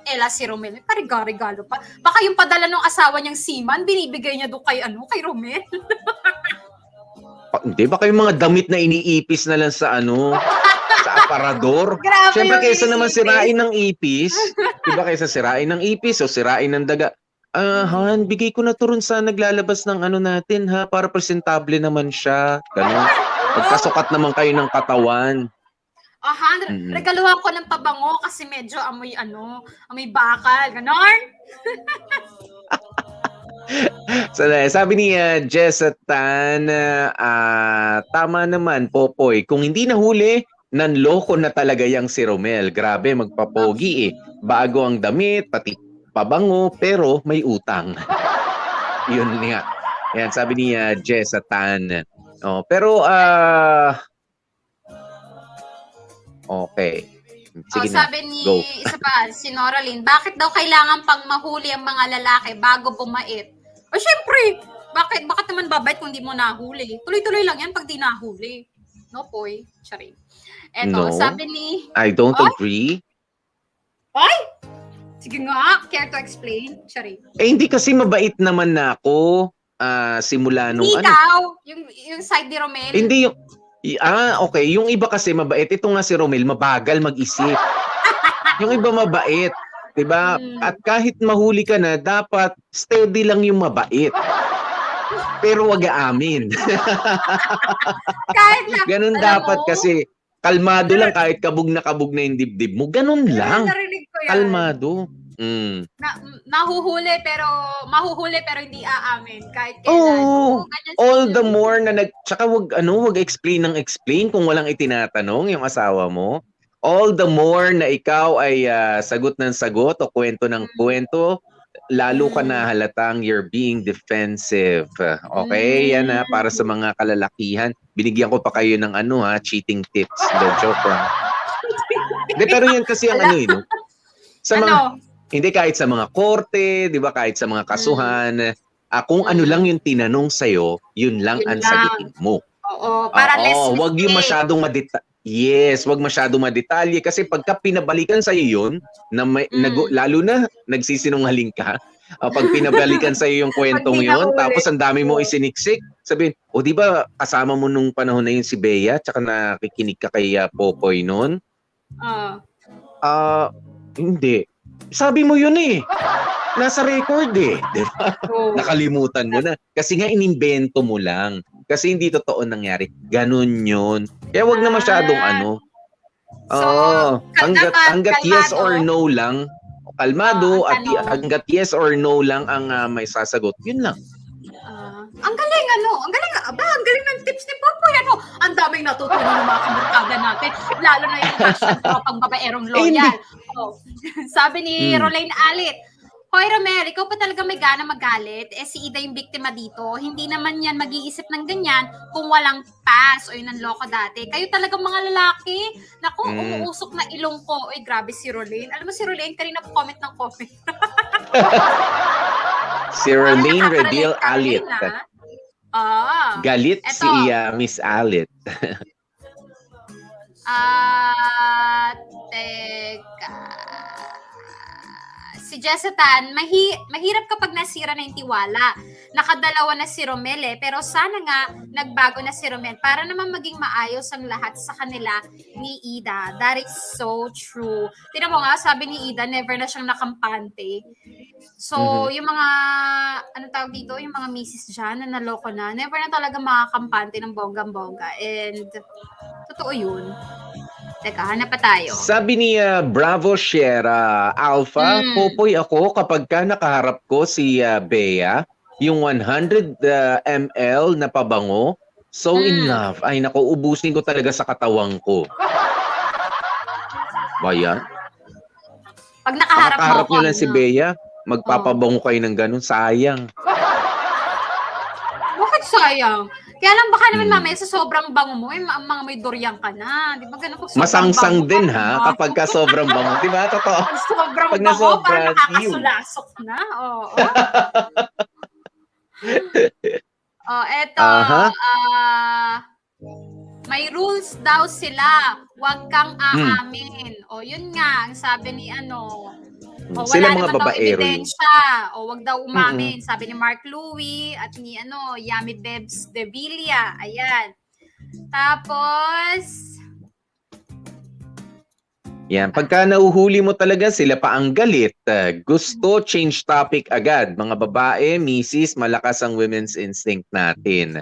Ella, si Romel. May regalo pa. Baka yung padala ng asawa niyang seaman, binibigay niya doon kay Romel. Hindi ba yung mga damit na iniipis na lang sa sa aparador? Grabe Siyempre yung kaysa naman iniipis. sirain ng ipis, 'di ba kaysa sirain ng ipis o sirain ng daga. Han, bigay ko na to rin sa naglalabas ng natin ha para presentable naman siya. Ganun. Pagkasukat naman kayo ng katawan. Regaluhan ko ng pabango kasi medyo amoy bakal. Ganon. So, sabi ni Jessa Tan, tama naman, Popoy. Kung hindi nahuli, nanloko na talaga yang si Romel. Grabe, magpapogi eh. Bago ang damit, pati pabango, pero may utang. Yun nga. Yan, sabi ni Jessa Tan. Oh, pero, okay. Sige na, sabi ni go. isa pa, si Noraline, bakit daw kailangan pang mahuli ang mga lalaki bago bumait? O syempre, bakit naman babait kung di mo nahuli? Tuloy-tuloy lang yan pag di nahuli. No, Poy. Charing. Eto, No. sabi ni... I don't agree. Ay! Sige nga, care to explain? Charing. Hindi kasi mabait naman na ako simula nung Ikaw, yung side ni Romel. Hindi yung okay. Yung iba kasi mabait. Ito nga si Romel, mabagal mag-isip. Yung iba mabait. 'Di ba? At kahit mahuli ka na, dapat steady lang yung mabait. Pero wag aamin. Kahit na, Ganun alam dapat mo, kasi kalmado lang kahit kabog na yung dibdib mo. Ganun lang. narinig ko yan. Kalmado. Mahuhuli pero hindi aamin kahit kailan. Oo. Ganyan All sila. the more na tsaka wag explain ng explain kung walang itinatanong yung asawa mo. All the more na ikaw ay sagot ng sagot o kwento ng kwento, lalo ka na halatang you're being defensive. Okay? Yan para sa mga kalalakihan. Binigyan ko pa kayo ng cheating tips. The joke lang. Pero yan kasi ang no? Sa mga hindi kahit sa mga korte, 'di ba, kahit sa mga kasuhan, kung ano lang yung tinanong sa yun lang ang sagutin mo. Oo, para less wag yung masyadong wag masyadong madetalye kasi pagka pinabalikan sa yun na lalo na nagsisinungaling ka, pag pinabalikan sa yung kwentong yon, tapos ang dami mo isiniksik, sabihin, di ba kasama mo nung panahon na yun si Bea, tsaka nakikinig ka kay Popoy noon? Hindi. Sabi mo yun eh. Nasa record eh. Diba? Nakalimutan mo na. Kasi nga inimbento mo lang. Kasi hindi totoo nangyari. Ganun yun. Kaya wag na masyadong hanggat yes or no lang, kalmado at hanggat yes or no lang ang may sasagot. Yun lang. Ang galing ang galing ng tips ni Popoy. Ang daming natutunan ng mga kabarkada natin. Lalo na yung hashtag pang babaerong loyal. Sabi ni Rolayne Alit, Hoy Romel, ikaw pa talaga may gana magalit. Si Ida yung biktima dito. Hindi naman yan mag-iisip ng ganyan kung walang pass o yung nanloko dati. Kayo talaga mga lalaki. Naku, umuusok na ilong ko. Uy, grabe si Rolayne. Alam mo si Rolayne, kanina po comment ng comment. Si Rolayne Redil Alit. Galit eto. si Miss Alit. Teka. Si Jessitan, mahirap kapag nasira na yung tiwala. Nakadalawa na si Romel pero sana nga nagbago na si Romel para naman maging maayos ang lahat sa kanila ni Ida. That is so true. Tingnan mo nga, sabi ni Ida, never na siyang nakampante. So, yung mga, tawag dito, yung mga misis dyan na naloko na, never na talaga makakampante ng bonggang-bongga. And, totoo yun. Teka, hanap pa tayo. Sabi ni Bravo Sierra Alpha, Mm. popoy ako kapag ka nakaharap ko si Bea, yung 100 ml na pabango, so in love. Ay naku, ubusin ko talaga sa katawang ko. Ba yan? Pag nakaharap mo Nakaharap ako, nyo lang si ano? Bea, magpapabango kayo ng ganun, sayang. Bakit sayang? Kaya lang baka naman mamaya sa sobrang bango mo, mga may durian ka na. Di ba ganun pag sobrang Masangsang bango din ka, ha, diba? kapag ka sobrang bango. Di ba? Totoo. Pag sobrang Pag bango, nasobra, parang yun. nakakasulasok na. Oo. Oh, eto. Aha. May rules daw sila. Huwag kang aamin. O, yun nga, ang sabi ni ano. O, Sila wala mga naman daw babaero yun. ebidensya. O, wag daw umamin. Sabi ni Mark Louie at ni Yami Debs de Villa. Ayan. Tapos, Yan, pagka nauhuli mo talaga sila pa ang galit, gusto change topic agad. Mga babae, misis, malakas ang women's instinct natin.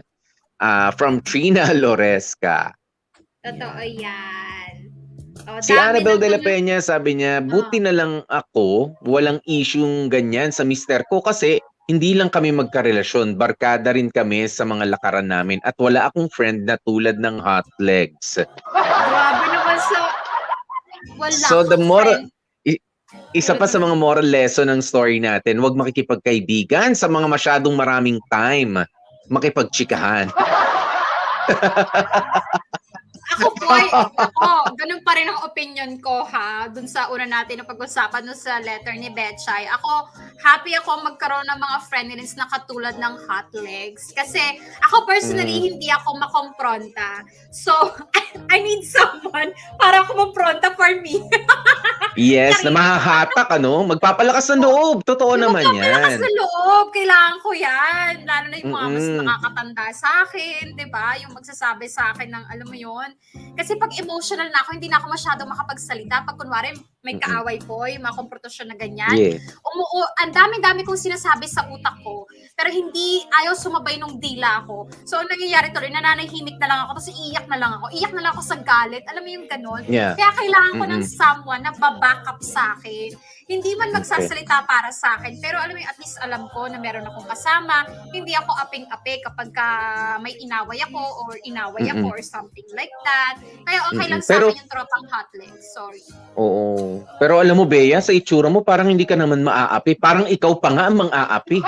From Trina Loresca. totoo yan. O, Si dami Annabel de la naman- Peña sabi niya, buti na lang ako, walang isyung ganyan sa mister ko kasi hindi lang kami magkarelasyon, barkada rin kami sa mga lakaran namin at wala akong friend na tulad ng hot legs. Grabe naman sa... Wala So the kang moral, friend. isa pa sa mga moral lesson ng story natin, huwag makikipagkaibigan sa mga masyadong maraming time, makipagtsikahan. Ako, boy, ganun pa rin ang opinion ko, ha? Dun sa una natin na pag-usapan dun sa letter ni Betchay. Ako, happy ako magkaroon ng mga friendlies na katulad ng hot legs. Kasi ako personally, hindi ako makompronta. So, I need someone para kumpronta for me. Yes, na mahahatak, ano? Magpapalakas ng loob. Totoo naman Magpapalakas yan. ng loob, kailangan ko yan. Lalo na yung mga mas Mm-mm. nakakatanda sa akin, di ba? Yung magsasabi sa akin ng, alam mo yon. Kasi pag emotional na ako, hindi na ako masyado makapagsalita. Pag kunwari, may kaaway po, yung mga komportasyon na ganyan. Yeah. Ang dami-dami kong sinasabi sa utak ko, pero hindi ayaw sumabay nung dila ko. So, ang nangyayari to rin, nananahimik na lang ako, tapos iiyak na lang ako. Iiyak na lang ako sa galit. Alam mo yung ganon? Yeah. Kaya kailangan ko ng Mm-mm. someone na babackup sa akin. Hindi man magsasalita para sa akin, pero alam mo yung at least alam ko na meron akong kasama. Hindi ako aping-ape kapag may inaway ako or inaway ako or something like that. Kaya okay lang sa Pero- akin yung tropang hot legs. Sorry. Oo. Pero alam mo, Bea, sa itsura mo, parang hindi ka naman maaapi. Parang ikaw pa nga ang mang-aapi.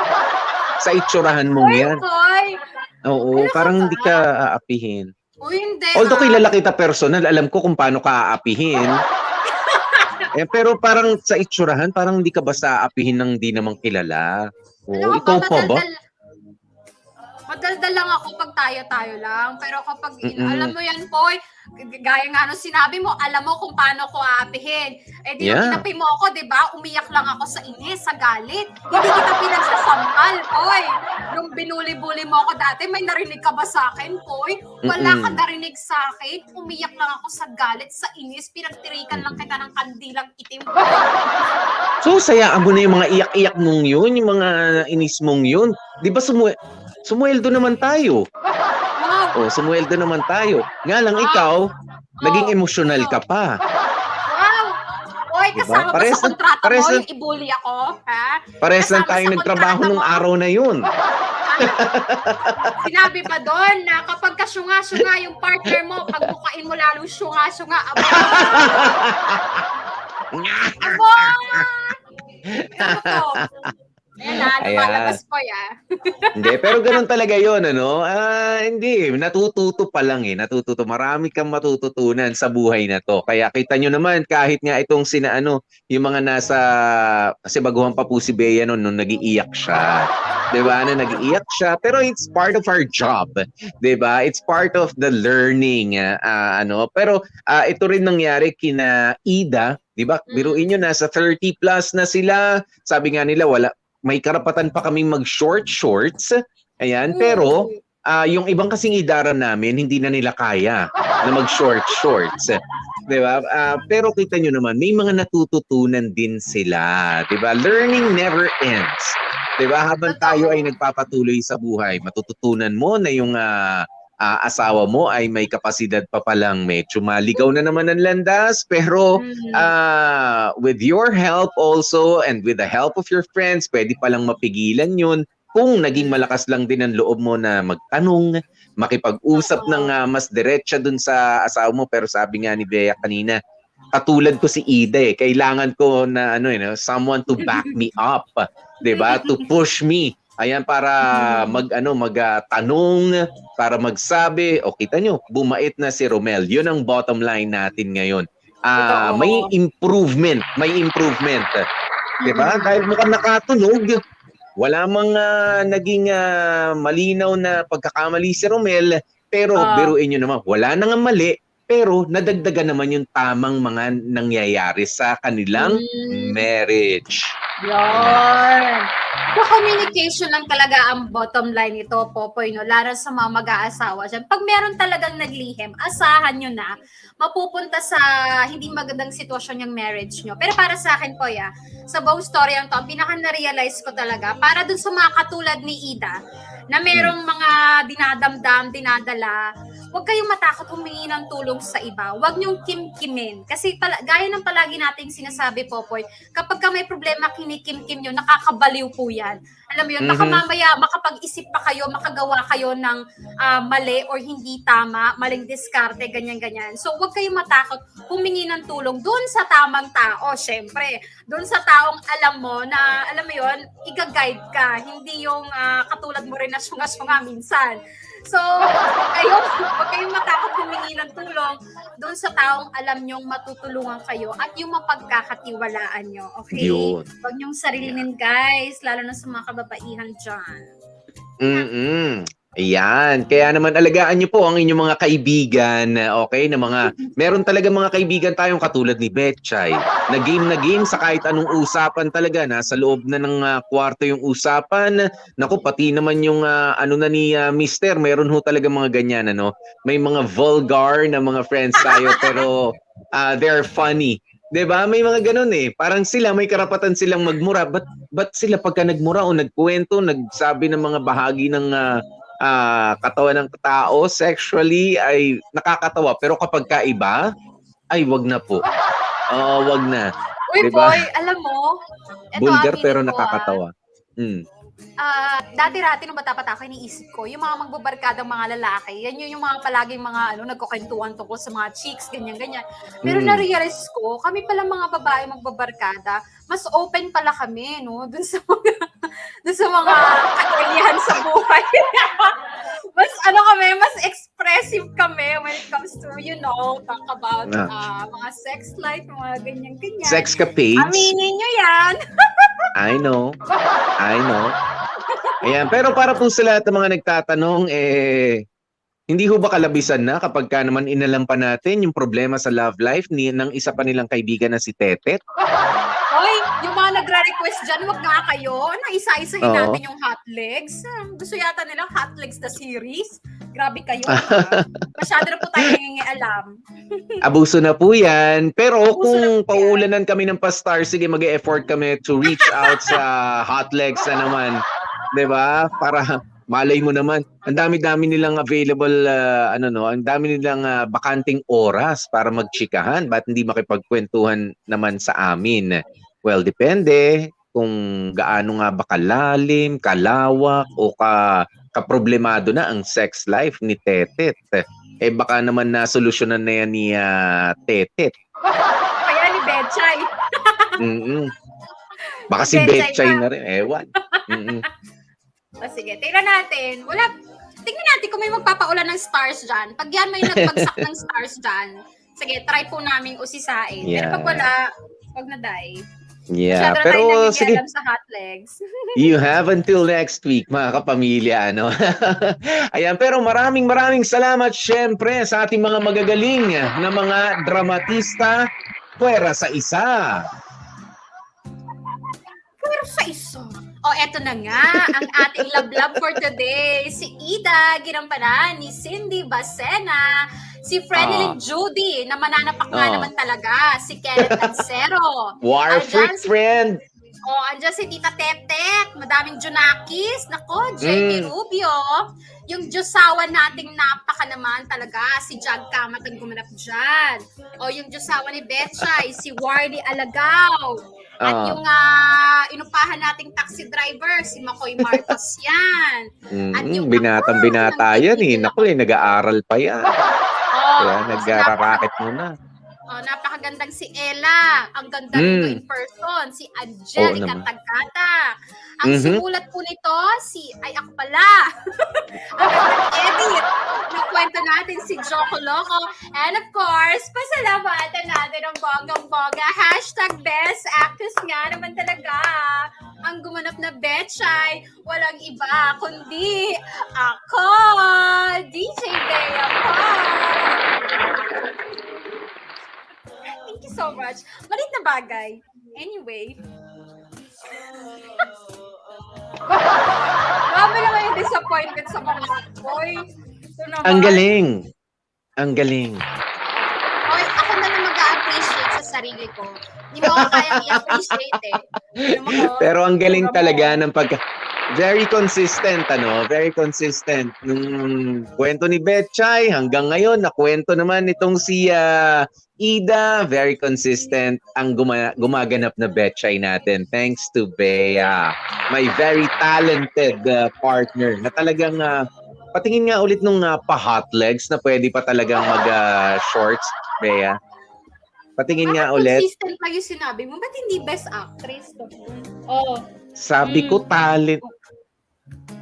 Sa itsurahan mong yan. Boy! Oo, Ano ka parang ba? hindi ka aapihin. Uy, hindi. Although kilala kita personal, alam ko kung paano ka aapihin. Pero parang sa itsurahan, parang hindi ka basta aapihin ng di namang kilala. Oo, ikaw pa ba? Madaldal lang ako pag tayo-tayo lang. Pero kapag, Mm-mm. alam mo yan, boy, gaya nga nung sinabi mo, alam mo kung paano ko aapihin. Eh di Yeah. nung inapi mo ako, di ba? Umiyak lang ako sa inis, sa galit. Hindi kita pinagsasampal, boy. Nung binuli-buli mo ako dati, may narinig ka ba sa akin, boy? Wala Mm-mm. ka narinig sa akin. Umiyak lang ako sa galit, sa inis. Pinagtirikan lang kita ng kandilang itim. So, sayaan mo na yung mga iyak-iyak mong yun, yung mga inis mong yun. Di ba sumueldo naman tayo? Wow! O, sumueldo naman tayo. Nga lang ikaw, naging emosyonal ka pa. Wow! Oy, Diba? kasama ba Pares sa kontrata pares mo na- yung ibuli ako? Ha? Pares lang Kasama tayong sa nagtrabaho kontrata nung mo? araw na yun. Sinabi pa doon na kapag kasyunga-syunga yung partner mo, pagbukain mo lalo syunga-syunga. Aba! Aba! Ano to? Ayan na, lumalabas po ya. Hindi, pero ganun talaga yun, ano? Hindi, natututo pa lang eh. Natututo. Marami kang matututunan sa buhay na to. Kaya kita nyo naman, kahit nga itong yung mga nasa, kasi baguhan pa po si Bea nung nag-iiyak siya. Diba? Na nag-iiyak siya. Pero it's part of our job. Diba? It's part of the learning. Pero ito rin nangyari kina Ida. Diba? Biruin nyo, nasa 30 plus na sila. Sabi nga nila, may karapatan pa kaming mag-short shorts. Ayan, pero yung ibang kasing idara namin, hindi na nila kaya na mag-short shorts. 'Di ba? Pero kita nyo naman, may mga natututunan din sila. 'Di ba? Learning never ends. 'Di ba? Habang tayo ay nagpapatuloy sa buhay, matututunan mo na yung asawa mo ay may kapasidad pa palang medyo maligaw na naman ang landas, pero with your help also and with the help of your friends, pwede palang mapigilan yun kung naging malakas lang din ang loob mo na magtanong, makipag-usap ng mas diretsa dun sa asawa mo. Pero sabi nga ni Bea kanina, katulad ko si Ida kailangan ko na someone to back me up, 'di ba? To push me. Ayan, para magtanong, para magsabi, o kita nyo, bumait na si Romel. Yun ang bottom line natin ngayon. May improvement. 'Di ba? Dahil mukhang nakatunog, wala mang naging malinaw na pagkakamali si Romel, pero biruin nyo naman, wala na nga mali, pero nadagdagan naman yung tamang mga nangyayari sa kanilang marriage. Yun. So, communication lang talaga ang bottom line nito, Popoy, no? Lalo sa mga mag-aasawa dyan. Pag meron talagang naglihim, asahan nyo na, mapupunta sa hindi magandang sitwasyon yung marriage nyo. Pero para sa akin, Poy, sa buong story ang to, ang pinaka-na-realize ko talaga, para dun sa mga katulad ni Ida, na merong mga dinadamdam, dinadala, huwag kayong matakot humingi ng tulong sa iba. Huwag niyong kim-kimin. Kasi gaya ng palagi nating sinasabi, Popoy, kapag ka may problema, kinikim-kim nyo, nakakabaliw po yan. Alam mo yun, baka mamaya makapag-isip pa kayo, makagawa kayo ng mali or hindi tama, maling diskarte, ganyan-ganyan. So, huwag kayong matakot humingi ng tulong doon sa tamang tao, syempre. Doon sa taong alam mo na, alam mo yun, i-guide ka. Hindi yung katulad mo rin na sunga-sunga minsan. So, huwag kayong matakot humingi ng tulong doon sa taong alam nyong matutulungan kayo at yung mapagkakatiwalaan nyo. Okay? Yun. Huwag nyong sarilinin, guys, lalo na sa mga kababaihan dyan. Ayan. Kaya naman alagaan niyo po ang inyong mga kaibigan, okay? Meron talaga mga kaibigan tayong katulad ni Betchay, na game sa kahit anong usapan talaga. Nasa loob na ng kwarto yung usapan. Naku, pati naman yung ni Mister, meron ho talaga mga ganyan, May mga vulgar na mga friends tayo, pero they're funny. 'Di ba? May mga ganun Parang sila may karapatan silang magmura. But sila pagka nagmura o nagkwento, nagsabi ng mga bahagi ng katawan ng tao sexually ay nakakatawa, pero kapag kaiba ay wag na po. Wag na. Uy, diba? Boy, alam mo, eto Vulgar atin pero ito, nakakatawa. Dati-rati nung bata-bata ako, iniisip ko, yung mga magbabarkadang mga lalaki, yan yung mga palaging mga nagkukwentuhan tungkol sa mga chicks, ganyan-ganyan. Pero na-realize ko, kami pala mga babae magbabarkada, mas open pala kami, dun sa mga kailihan sa buhay. mas expressive kami when it comes to, talk about mga sex life, mga ganyan-ganyan. Sexcapades. Aminin nyo yan. I know. Ayan, pero para po sa lahat ng mga nagtatanong, hindi ho ba kalabisan na kapag ka naman inalam pa natin yung problema sa love life ng isa pa nilang kaibigan na si Tetet? Hoy, yung mga nagre-request dyan, wag nga kayo. Isa-isahin natin yung Hot Legs. Gusto yata nila Hot Legs the series. Grabe kayo. Masyado na po tayo nangingialam. Abuso na po yan. Pero kung pauulanan kami ng pa-star, sige, mag-e-effort kami to reach out sa Hot Legs na naman. 'Di ba? Para malay mo naman, ang dami-dami nilang available, ang dami nilang bakanting oras para magchikahan. Ba't hindi makipagkwentuhan naman sa amin? Well, depende kung gaano nga ba kalalim, kalawak, o kaproblemado na ang sex life ni Tetet. Baka naman na solusyonan na yan ni Tetet. Kaya ni Betchay. Baka si Betchay na rin. Ewan. Sige, tingnan natin. Tingnan natin kung may magpapaulan ng stars dyan. Pag yan may nagbagsak ng stars dyan, sige, try po namin usisain. Yeah. Pero pag wala, wag na die. Yeah, Masyado pero na tayo sige. sa Hot Legs. You have until next week, mga kapamilya, Ayan, pero maraming salamat syempre sa ating mga magagaling na mga dramatista puwera sa isa. Pero sa isa. Eto na nga, ang ating love for today. Si Ida, ginampanan ni Cindy Bacena. Si Frenelyn Judy, na mananapak nga naman talaga. Si Kenneth Ancero. War freak friend. Oh, andyan si Tita Tetek, madaming Junakis. Nako, Jamie Rubio. Yung Diyosawa nating napaka naman talaga, si Jag Kamat ang gumanap dyan. O yung Diyosawa ni Betchay, si Wardy Alagaw. At yung inupahan nating taxi driver, si Makoy Marcos yan. At yung Binatang-binata yan eh. Naku nag-aaral pa yan. Kaya nag-racket muna. Oh, napakagandang si Ella. Ang ganda nito in person. Si Angelica naman. Tagata. Ang sumulat po nito, ako pala. Ang edit ng kwento natin, si Joko Loco. And of course, pasalamatan natin ang bonggang-bongga. #best actress nga naman talaga. Ang gumanap na Betchay, walang iba kundi ako, DJ Bea po. Thank you so much. Malit na bagay. Anyway. Grabe naman yung disappointment sa mga boy. Ang galing. Ang galing. Oy, ako na lang mag-a-appreciate sa sarili ko. Hindi mo ako kayang i-appreciate eh. Pero ang galing talaga ng very consistent, very consistent. Nung kwento ni Betchay, hanggang ngayon, nakwento naman itong si Ida, very consistent ang gumaganap na Betchay natin. Thanks to Bea, my very talented partner na talagang patingin nga ulit nung pa-hot legs na pwede pa talagang mag-shorts, Bea. Patingin nga ulit. Consistent lang yung sinabi mo. Ba't hindi best actress? Oh. Sabi ko talent.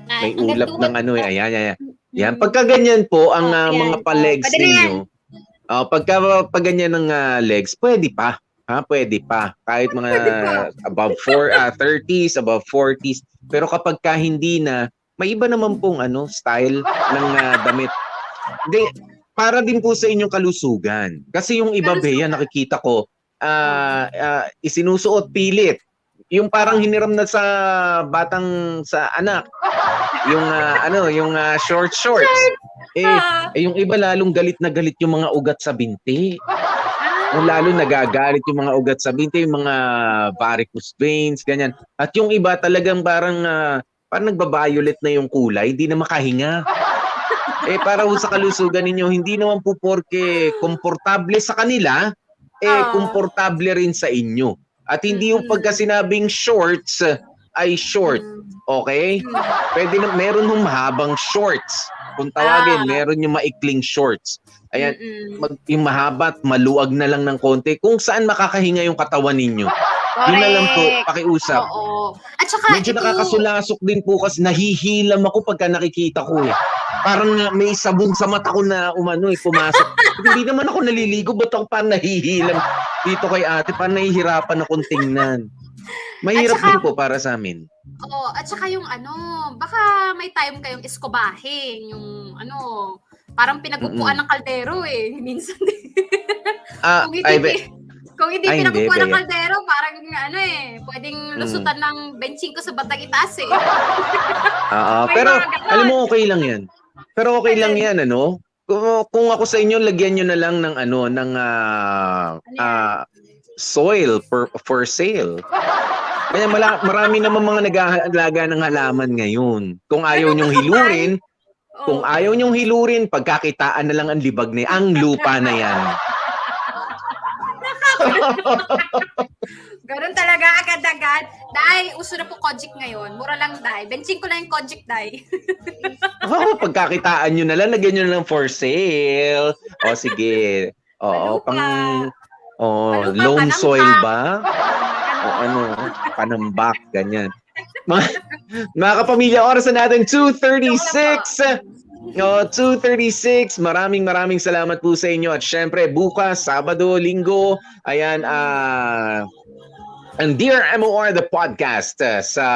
May Ay, ulap ng ayan. Yan, Mm. pagka ganyan po ang Ayan. mga pa-legs Pwede na yan. ninyo. Pag ganyan ng legs, pwede pa. Pwede pa. Kahit mga Pwede pa. above 30s, above 40s. Pero kapag ka hindi na, may iba naman pong style ng damit. Hindi, para din po sa inyong kalusugan. Kasi yung iba, Bea, nakikita ko, isinusuot pilit. Yung parang hiniram na sa anak. Yung shorts. Yung iba lalong galit na galit yung mga ugat sa binti. Lalo nagagalit yung mga ugat sa binti, yung mga varicose veins, ganyan. At yung iba talagang parang nagba-violet na yung kulay, hindi na makahinga. Para sa kalusugan ninyo, hindi naman po porke komportable sa kanila, komportable rin sa inyo. At hindi yung pagka sinabing shorts ay short. Okay? Pwede na, meron yung mahabang shorts. Kung tawagin, meron yung maikling shorts. Ayan, yung mahaba at maluwag na lang ng konti. Kung saan makakahinga yung katawan ninyo. Yun na lang po, pakiusap. Oo. At saka, Medyo nakakasulasok din po kasi nahihilam ako pagka nakikita ko eh. Parang may sabon sa mata ko na pumasok. Hindi naman ako naliligo, ba't ako parang nahihilam dito kay ate? Parang nahihirapan akong tingnan. Mahirap din po para sa amin. Oo, at saka yung baka may time kayong iskobahin, yung parang pinagupuan ng kaldero eh, minsan. Kung hindi pinagupuan ng kaldero, parang pwedeng lusutan ng benching ko sa batang itaas eh. Pero alam mo, okay lang yan. Pero okay lang yan, Kung ako sa inyo, lagyan nyo na lang ng soil for sale. Kaya marami naman mga nag-aalaga ng halaman ngayon. Kung ayaw nyong hilurin, pagkakitaan na lang ang libag na ang lupa na yan. Ganun talaga agad-agad. Dai, uso na po Kojic ngayon. Mura lang, Dai. Benching ko na yung Kojic, Dai. Pagkakitaan nyo na lang, lagyan nyo na lang for sale. O sige. Oo, loam soil ba? O panambak, ganyan. Mga kapamilya, oras na natin 2:36. 2:36. Maraming salamat po sa inyo. At syempre, bukas, Sabado, Linggo, ayan, ang Dear MOR, the podcast sa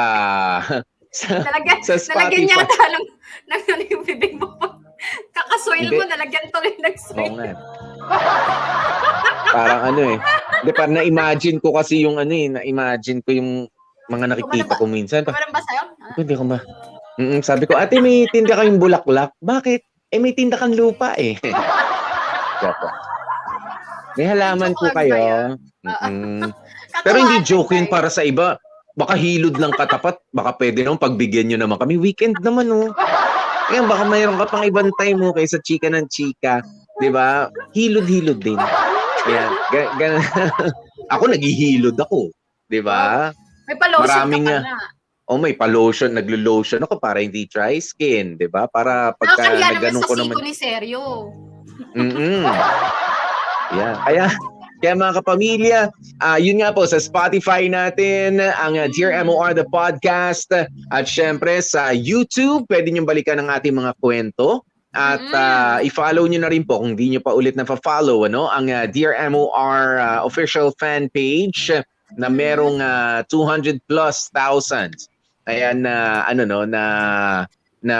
Spotify. Nalagyan yata ng yung bibig mo. Kakasoil mo, nalagyan tuloy ng soil. Oo nga. Parang parang na-imagine ko kasi yung na-imagine ko yung mga nakikita ko minsan. Kumalan ba sa'yo? Hindi ko ba? Sabi ko, ate, may tinda kayong bulaklak. Bakit? May tinda kang lupa eh. May halaman po kayo. Pero hindi joke yun para sa iba. baka hilod lang katapat, baka pwede naman pagbigyan nyo naman kami. Weekend naman, oh. Kaya baka mayroon ka pang ibang time mo kaysa chika ng chika. 'Di ba? Hilod-hilod din. Ayan. Ako, naghihilod ako. 'Di ba? May pa-lotion Maraming, ka pa na. May pa-lotion, naglo-lotion ako para hindi dry skin. 'Di ba? Para pagka Nakakaya naman nagganong sa ko siko naman. ni Seryo. Yeah. Kaya mga kapamilya, yun nga po, sa Spotify natin, ang Dear MOR The Podcast. At syempre sa YouTube, pwede nyo balikan ang ating mga kwento. At i-follow nyo na rin po kung di nyo pa ulit na-follow, ang Dear MOR official fan page na merong 200 plus thousands. Ayan, na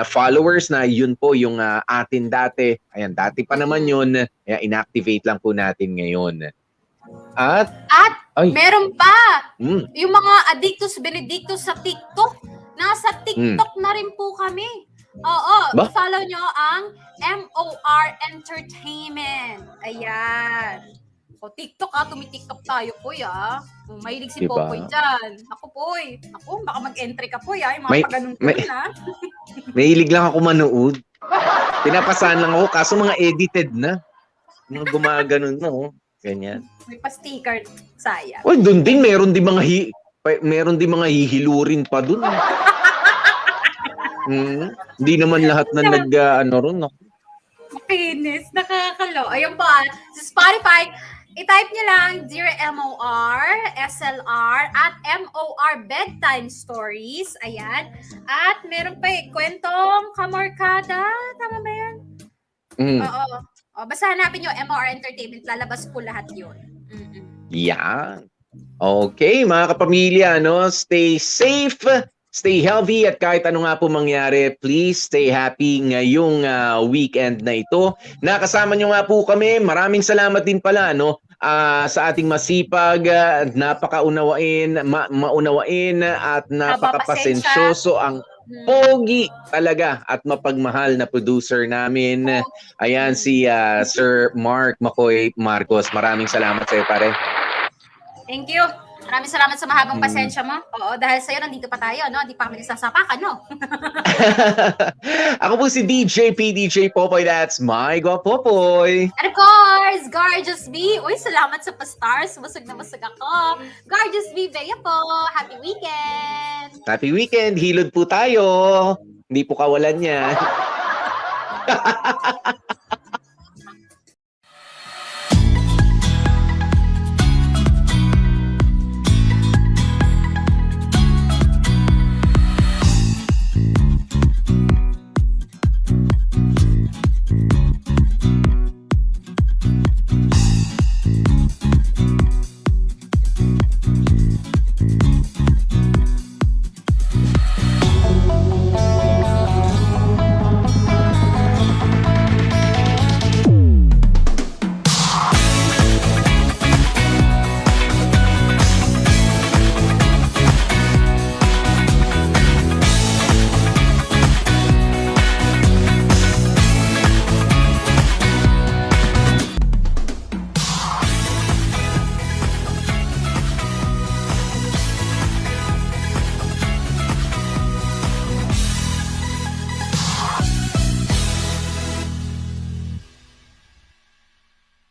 followers na yun po yung atin dati. Ayan, dati pa naman yun. Kaya inactivate lang po natin ngayon. At ay. Meron pa! Mm. Yung mga Addictus Benedictus sa TikTok. Nasa TikTok na rin po kami. Oo, Ba? follow nyo ang MOR Entertainment. Ayan. O, TikTok tumitiktok tayo po mahilig si Diba? Popoy dyan. Ako Poy. Ako, baka mag-entry ka po yung mga May- pag-ganun ko may- na. Mahilig lang ako manood. Pinapasahan lang ako, kaso mga edited na. Mga gumaganon na, ganyan. May pa-sticker. Sayang. Uy, doon din meron din mga hihilurin pa doon. Hindi naman lahat na ron. Makinis. Nakakalo. Ayun po. Sa Spotify, i-type nyo lang Dear MOR, SLR, at MOR Bedtime Stories. Ayan. At meron pa kwentong Kamorkada. Tama ba yan? Oo. O, basta hanapin nyo MOR Entertainment. Lalabas po lahat yun. Yan. Okay, mga kapamilya, stay safe, stay healthy, at kahit ano nga po mangyari, please stay happy ngayong weekend na ito. Nakasama nyo nga po kami. Maraming salamat din pala, sa ating masipag, maunawain at napakapasensyoso ang pogi talaga at mapagmahal na producer namin. Ayan, si Sir Mark Makoy Marcos. Maraming salamat sa iyo, pare. Thank you. Maraming salamat sa mahabang pasensya mo. Oo, dahil sa'yo nandito pa tayo, Hindi pa kami nagsasapakan, Ako po si DJ PDJ Popoy. That's my Popoy. And of course, Gorgeous B. Uy, salamat sa pa-stars. Busog na busog ako. Gorgeous B, Bea po. Happy weekend! Happy weekend. Hilod po tayo. Hindi po kawalan yan.